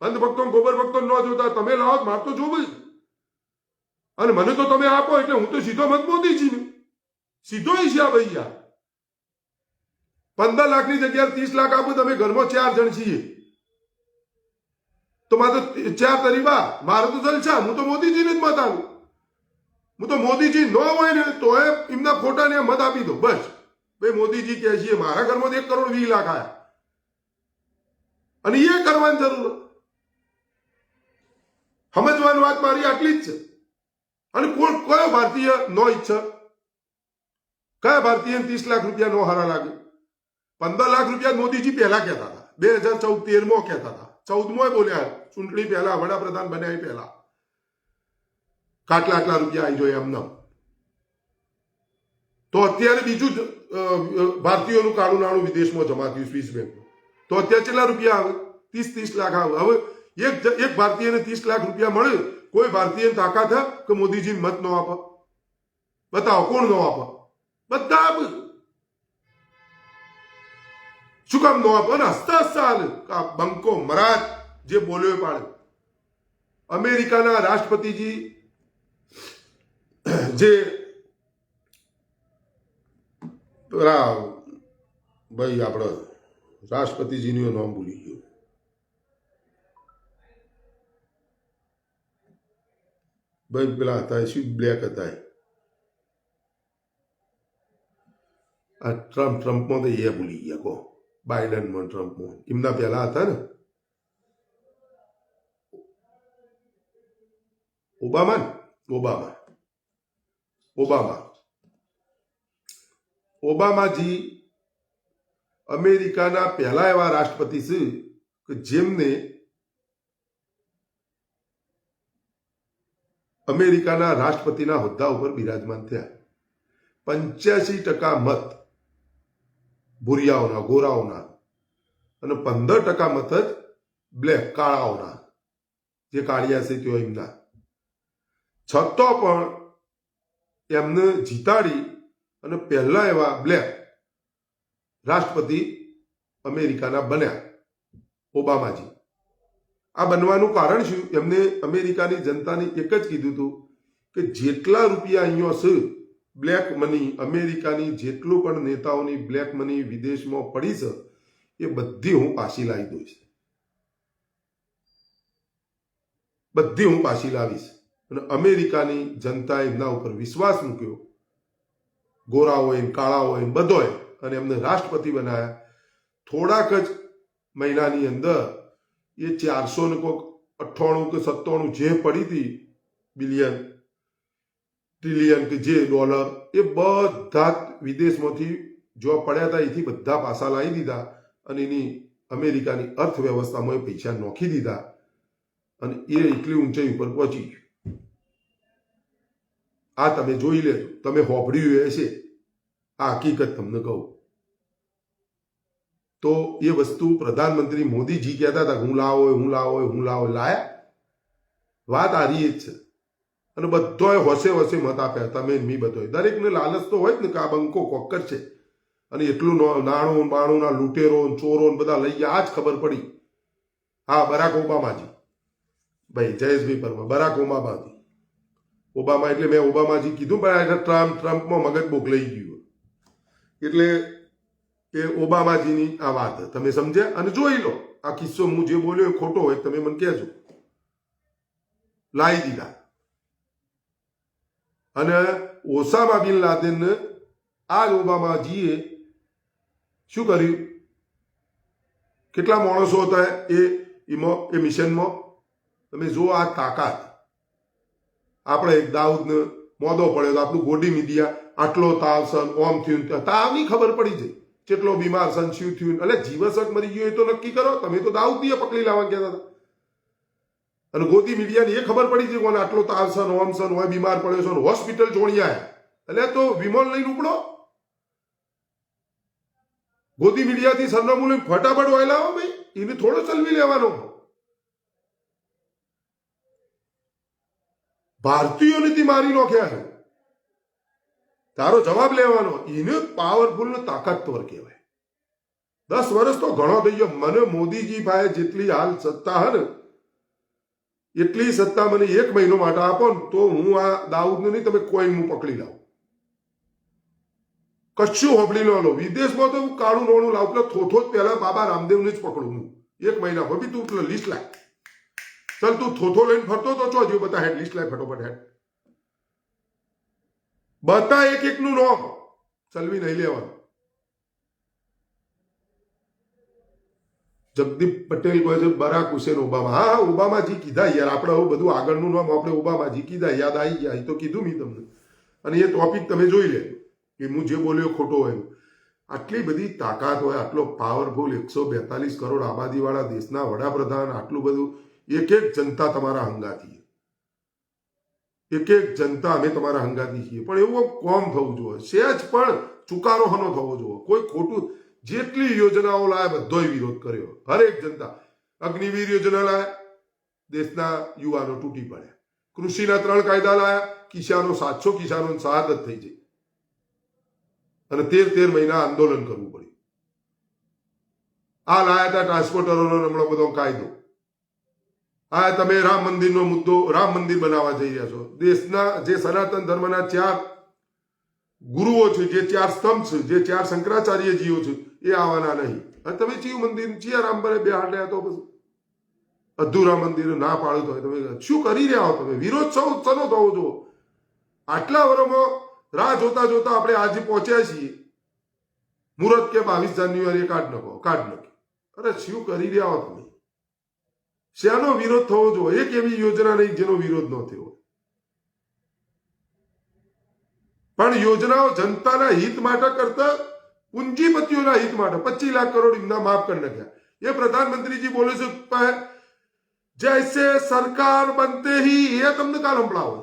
અંધભક્તો ગોબર ભક્તો ન જોતા, તમે લાવો માર તો જોવું. અને મને તો તમે આપો એટલે હું તો સીધો મત મોદીજીને સીધો ઈચ્છા ભાઈ. યાર 15 લાખની જગ્યાએ 30 લાખ આપું, તમે ઘરમાં 4 જણ છીએ તો મારે તો 4 તરીબા, મારે તો જલસા. હું તો મોદીજીને જ મત આપું. હું તો મોદીજી ન હોય ને તો એમના ફોટાને મત આપી દો બસ. ભાઈ મોદીજી કહે છે મારા ઘરમાં 1 કરોડ 20 લાખ આયા અને એ કરવાની જરૂર. સમજવાની વાત મારી આટલી જ છે. અને કયો ભારતીય નો ઈચ્છા? કયા ભારતીય 30 લાખ રૂપિયા નો હારા લાગે? 15 લાખ રૂપિયા મોદીજી પહેલા કહેતા હતા, 2013માં કહેતા હતા, 14માં બોલ્યા ચૂંટણી પહેલા, વડાપ્રધાન બન્યા પહેલા આટલા રૂપિયા આવી જોઈએ એમને. તો અત્યારે બીજું ભારતીયોનું કાળું નાણું વિદેશમાં જમા થયું સ્વિસ બેંકમાં, તો અત્યારે કેટલા રૂપિયા આવે? 30-30 લાખ આવે. હવે એક ભારતીયને 30 લાખ રૂપિયા મળે, કોઈ ભારતીયની તાકાત છે કે મોદીજીને મત ન આપે? બતાવો કોણ ન આપે? બધા આપે. શું કામ ન આપે? અને હસતા હસતા હાલે બંકો મરાજ જે બોલ્યો પાડે. અમેરિકાના રાષ્ટ્રપતિજી જે ભાઈ આપણે રાષ્ટ્રપતિજીનું નામ ભૂલી ગયો, ભાઈ પેલા હતા શું બ્લેક હતા આ ટ્રમ્પમાં તો એ ભૂલી ગયા કો, બાઇડનમાં ટ્રમ્પમાં એમના પહેલા હતા ને ઓબામાજી અમેરિકાના પહેલા એવા રાષ્ટ્રપતિ છે કે જેમને અમેરિકાના રાષ્ટ્રપતિના હોદ્દા ઉપર બિરાજમાન થયા. 85% મત ભૂરિયાઓના, ગોરાઓના, અને 15% મત જ બ્લેક, કાળાઓના, જે કાળિયા છે તેઓ એમના. છતાં પણ એમને જીતાડી અને પહેલા એવા બ્લેક રાષ્ટ્રપતિ અમેરિકાના બન્યા, ઓબામાજી. આ બનવાનું કારણ શું? એમને અમેરિકાની જનતાને એક જ કીધું હતું કે જેટલા રૂપિયા અહીંયા છે બ્લેક મની, અમેરિકાની જેટલું પણ નેતાઓની બ્લેક મની વિદેશમાં પડી છે એ બધી હું પાછી લાવી દઈશ, બધી હું પાછી લાવીશ. અને અમેરિકાની જનતાએ એમના ઉપર વિશ્વાસ મૂક્યો, ગોરા હોય કાળા હોય બધોય, અને એમને રાષ્ટ્રપતિ બનાવ્યા. થોડાક જ મહિનાની અંદર એ 498 કે 97 જે પડી હતી બિલિયન ટ્રિલિયન કે જે ડોલર, એ બધા વિદેશમાંથી જો પડ્યા હતા એથી બધા પાસા લાવી દીધા અને એની અમેરિકાની અર્થવ્યવસ્થામાં એ પૈસા નોખી દીધા અને એ એટલી ઊંચાઈ ઉપર પહોંચી ગયું. આ તમે જોઈ લેજો, તમે હોભળ્યું હશે, આ હકીકત તમને કહું તો એ વસ્તુ પ્રધાનમંત્રી મોદીજી કહેતા હતા હું લાવો, લાયા. વાત આ રીત છે. અને બધોય હોશે મત આપ્યા, તમે મી બધોય. દરેકને લાલચ તો હોય જ ને કે આ બંકો કોકર છે અને એટલું નાણું બાણું ના લૂંટેરો ચોરો બધા લઈ ગયા. આ જ ખબર પડી. હા, બરાક ઓબામાજી, ભાઈ જયેશભાઈ પરમાર, બરાક ઓબામાજી. ઓબામા એટલે મેં ઓબામાજી કીધું પણ ટ્રમ્પમાં મગજ બોકલાઈ ગયું એટલે એ ઓબામાજીની આ વાત તમે સમજ્યા. અને જોઈ લો આ કિસ્સો, હું જે બોલ્યો એ ખોટો હોય તમે મને કહેજો. લાવી દીધા. અને ઓસામા બિન લાદેન આ ઓબામાજીએ શું કર્યું? કેટલા માણસો હતા એ મિશનમાં? તમે જો આ તાકાત. આપણે એક દાઉદને મોદો પડ્યો તો આપણું ગોડી મીડિયા આટલો તાવ સન, ઓમ થયું, તાવની ખબર પડી જાય કેટલો બીમાર સન, શું થયું. એટલે જીવસક મરી ગયો એ તો નક્કી કરો. તમે તો દાઉદીએ પકડી લાવવા કહેતા હતા. અને ગોદી મીડિયાને એ ખબર પડી છે કોને આટલો તાવ સન, ઓમ સન, હોય બીમાર પડ્યો છે, હોસ્પિટલ જોડી આવ્યા. એટલે તો વિમાન લઈને ઉપડો. ગોદી મીડિયાથી સરનામું લઈને ફટાફટ વાયલા આવો ભાઈ, એને થોડો ચલવી લેવાનો. ભારતીયોને મારી નોખ્યા છે. તારો જવાબ લેવાનો. એને પાવરફુલ ને તાકાતવર કહેવાય. 10 વર્ષ તો ઘણો થઈ ગયો. મને મોદીજી ભાઈ જેટલી હાલ સત્તા હે ને એટલી સત્તા મને 1 મહિનો માટે આપો ને તો હું આ દાઉદને નહીં, તમે કોઈ હું પકડી લાવું. કશું હોબળી લો. વિદેશમાં તો હું કાળું નોણું લાવું. થોથો જ પહેલા બાબા રામદેવને જ પકડું હું 1 મહિના. ભાભી તું લિસ્ટ લાય. ચાલ તું થોથો લઈને ફરતો તો ચો જો બતા હેડ લિસ્ટ લાય ફટોફટ હેડ. બતા એક નું નામ ચલવી નહીં લેવાનું. જગદીપ પટેલ કહે છે બરાક હુસેન ઓબામા. હા, ઓબામાજી કીધા યાર. આપણે હવે બધું આગળનું નામ આપણે ઓબામાજી કીધા, યાદ આવી ગયા. એ તો કીધું મેં તમને. અને એ ટોપિક તમે જોઈ લેજો કે હું જે બોલ્યો ખોટો હોય. આટલી બધી તાકાત હોય, આટલો પાવરફુલ 142 કરોડ આબાદીવાળા દેશના વડાપ્રધાન, આટલું બધું. એક જનતા તમારા હંગાથી, એક જનતા અમે તમારા હંગાથી છીએ. પણ એવું કોમ થવું જોઈએ. સહેજ પણ ચુકારો હનો થવો જોઈએ. કોઈ ખોટું જેટલી યોજનાઓ લાયા બધોય વિરોધ કર્યો. હરેક જનતા. અગ્નિવીર યોજના લાયા, દેશના યુવાનો તૂટી પડ્યા. કૃષિના 3 કાયદા લાયા, કિસાનો 700 કિસાનો શહાદત થઈ જાય અને 13 મહિના આંદોલન કરવું પડ્યું. આ લાયા હતા ટ્રાન્સપોર્ટરોનો હમણાં બધો કાયદો. આ તમે રામ મંદિરનો મુદ્દો, રામ મંદિર બનાવવા જઈ રહ્યા છો. દેશના જે સનાતન ધર્મના 4 ગુરુઓ છે, જે 4 સ્તંભ છે, જે 4 શંકરાચાર્યજીઓ છે, એ આવવાના નહીં. અને તમે ચિયું મંદિર ચિયા રામ બને બે હાડ્યા તો પછી અધૂરા મંદિર ના પાડો તો તમે શું કરી રહ્યા હો? તમે વિરોધ સનો થવો જો. આટલા વર્ષમાં રાહ જોતા જોતા આપણે આજે પહોંચ્યા છીએ. મુહૂર્ત કે 22 જાન્યુઆરીએ કાઢ નાખો. અરે શું કરી રહ્યા હો તમે? શેનો વિરોધ થવો જોઈએ? એક એવી યોજના નહીં જેનો વિરોધ ન થયો. પણ યોજનાઓ જનતાના હિત માટે કરતા પૂંજીપતિઓના હિત માટે 25 લાખ કરોડ એમના માફ કરી નાખ્યા. ये प्रधानमंत्री जी बोले से जैसे सरकार बनते ही ये तुमने काल संभળાવો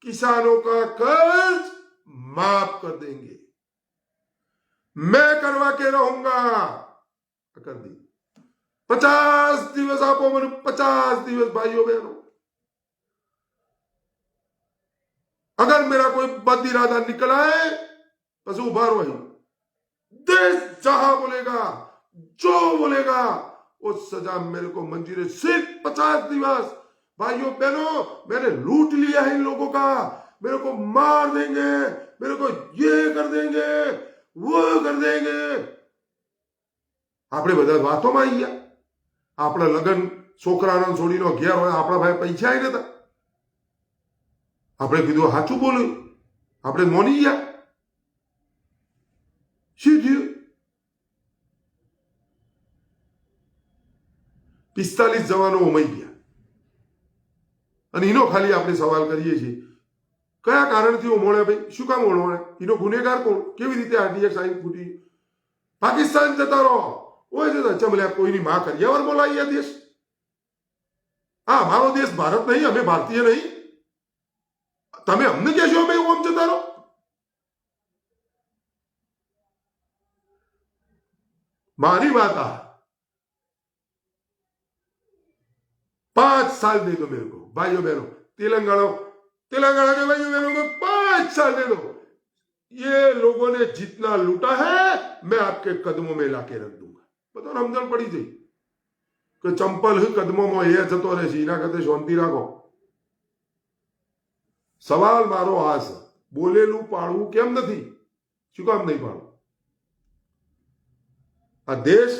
किसानों का कर्ज माफ कर देंगे, मैं करवा के रहूंगा. कर दी 50 દિવસ આપો મને, 50 દિવસ ભાઈઓ બહેનો. अगर मेरा कोई बद इरादा निकल आए बस उभा रहो. देश जहां बोलेगा, जो बोलेगा वो सजा मेरे को मंजूर है. सिर्फ 50 दिवस. भाइयों बहनों, मैंने लूट लिया है इन लोगों का, मेरे को मार देंगे, मेरे को ये कर देंगे, वो कर देंगे. આપણે બધા વાતોમાં આવી ગયા. આપણા લગન છોકરાનો છોડીનો ઘેર હોય, આપણા ભાઈ પૈસા આવી નતા. આપણે કીધું સાચું બોલ્યું, આપણે મોની ગયા. શું થયું? 45 જવાનો ઉમાઈ ગયા. અને એનો ખાલી આપણે સવાલ કરીએ છીએ, કયા કારણથી ઓમોળે ભાઈ? શું કામ ઓળવાણે? એનો ગુનેગાર કોણ? કેવી રીતે આરડીએક્સ આઈ ફૂટી? પાકિસ્તાન જતા રહો. ઓય જતા ચમલ્યા કોઈની માં કર્યાવર બોલાવી આ દેશ? હા, અમારો દેશ ભારત નહીં, અમે ભારતીય નહીં. તમે અમને કહેશો અમે ઓમ જતા રહો? મારી વાત આ 5 साल दे दो मेरे को भाइयों बहनों. तेलंगाना के भाइयों बहनों को 5 साल दे दो. ये लोगों ने जितना लूटा है मैं आपके कदमों में लाके रख दूंगा. बताओ, समझण पड़ी गई કે ચંપલ કદમોમાં એ જતો રહેશે, એના કરતા શાંતિ રાખો. સવાલ મારો આ છે, બોલેલું પાડવું કેમ નથી? શું કામ નહીં પાડવું? આ દેશ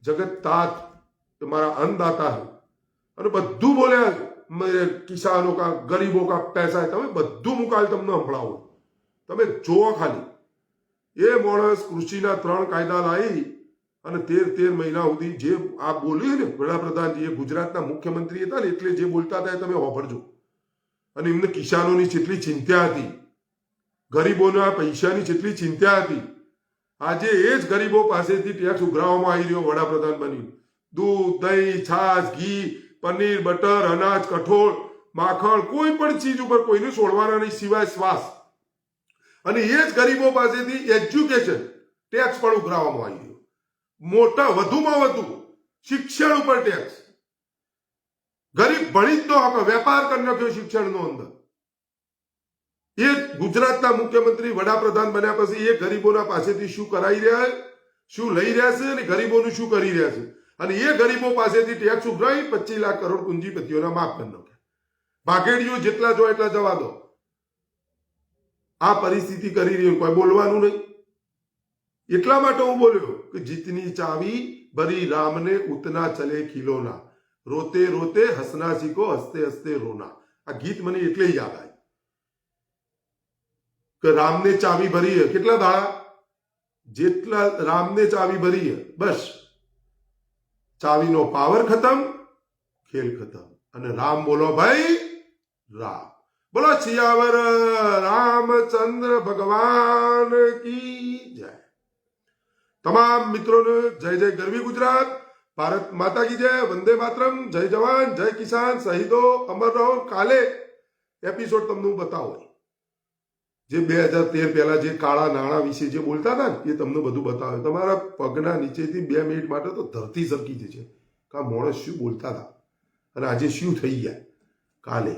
જગત તાત તમારા અન્નદાતા है અને બધું બોલ્યા મેરે કિસાનો કા, ગરીબો કા પૈસા. તમે બધું મુકાલ તમને સંભળાવો. તમે જોવો ખાલી. એ માણસ કૃષિના 3 કાયદા લાવી અને 13 મહિના સુધી જે આ બોલ્યું ને વડાપ્રધાનજી, એ ગુજરાતના મુખ્યમંત્રી હતા ને, એટલે જે બોલતા હતા એ તમે વાપરજો. અને એમને કિસાનોની જેટલી ચિંતા હતી, ગરીબોના પૈસાની જેટલી ચિંતા હતી, આજે એ જ ગરીબો પાસેથી ટેક્સ ઉઘરાવવામાં આવી રહ્યો વડાપ્રધાન બની. દૂધ, દહીં, છાશ, ઘી, પનીર, બટર, અનાજ, કઠોળ, માખણ, કોઈ પણ ચીજ ઉપર કોઈને છોડવાના નહીં સિવાય શ્વાસ. અને એ જ ગરીબો પાસેથી એજ્યુકેશન ટેક્સ પણ ઉઘરાવવામાં આવી રહ્યો. મોટા વધુમાં વધુ શિક્ષણ ઉપર ટેક્સ. ગરીબ ભણી જ ન હકે, વેપાર કરી નાખ્યો શિક્ષણનો અંદર. એ ગુજરાતના મુખ્યમંત્રી વડાપ્રધાન બન્યા પછી એ ગરીબોના પાસેથી શું કરાવી રહ્યા છે, શું લઈ રહ્યા છે અને ગરીબોનું શું કરી રહ્યા છે. અને એ ગરીબો પાસેથી ટેક્સ ઉઘરાવી 25 લાખ કરોડ પૂંજીપતિઓના માફ કરી નાખ્યા. ભાગેડીઓ જેટલા જો એટલા જવા દો. આ પરિસ્થિતિ કરી રહી, કોઈ બોલવાનું નહીં. એટલા માટે હું બોલ્યો કે જીતની ચાવી ભરી રામને ઉતના ચલે ખીલોના, રોતે રોતે હસના સીખો હસતે હસતે રોના. આ ગીત મને એટલે યાદ આવ્યું કે રામને ચાવી ભરી હે. કેટલા દાડા? જેટલા રામને ચાવી ભરી હે, બસ ચાવીનો પાવર ખતમ, ખેલ ખતમ. અને રામ બોલો ભાઈ, રામ બોલો. સિયાવર રામચંદ્ર ભગવાન કી જય. તમામ મિત્રોને જય જય ગરવી ગુજરાત, ભારત માતા કી જય, વંદે માતરમ, જય જવાન, જય કિસાન, શહીદો અમર રહો. કાલે એપિસોડ તમને હું બતાવું જે 2013 પહેલા જે કાળા નાણાં વિશે જે બોલતા હતા ને, એ તમને બધું બતાવે. તમારા પગના નીચેથી 2 મિનિટ માટે તો ધરતી સરકી જશે કે આ માણસ શું બોલતા હતા અને આજે શું થઈ ગયા. કાલે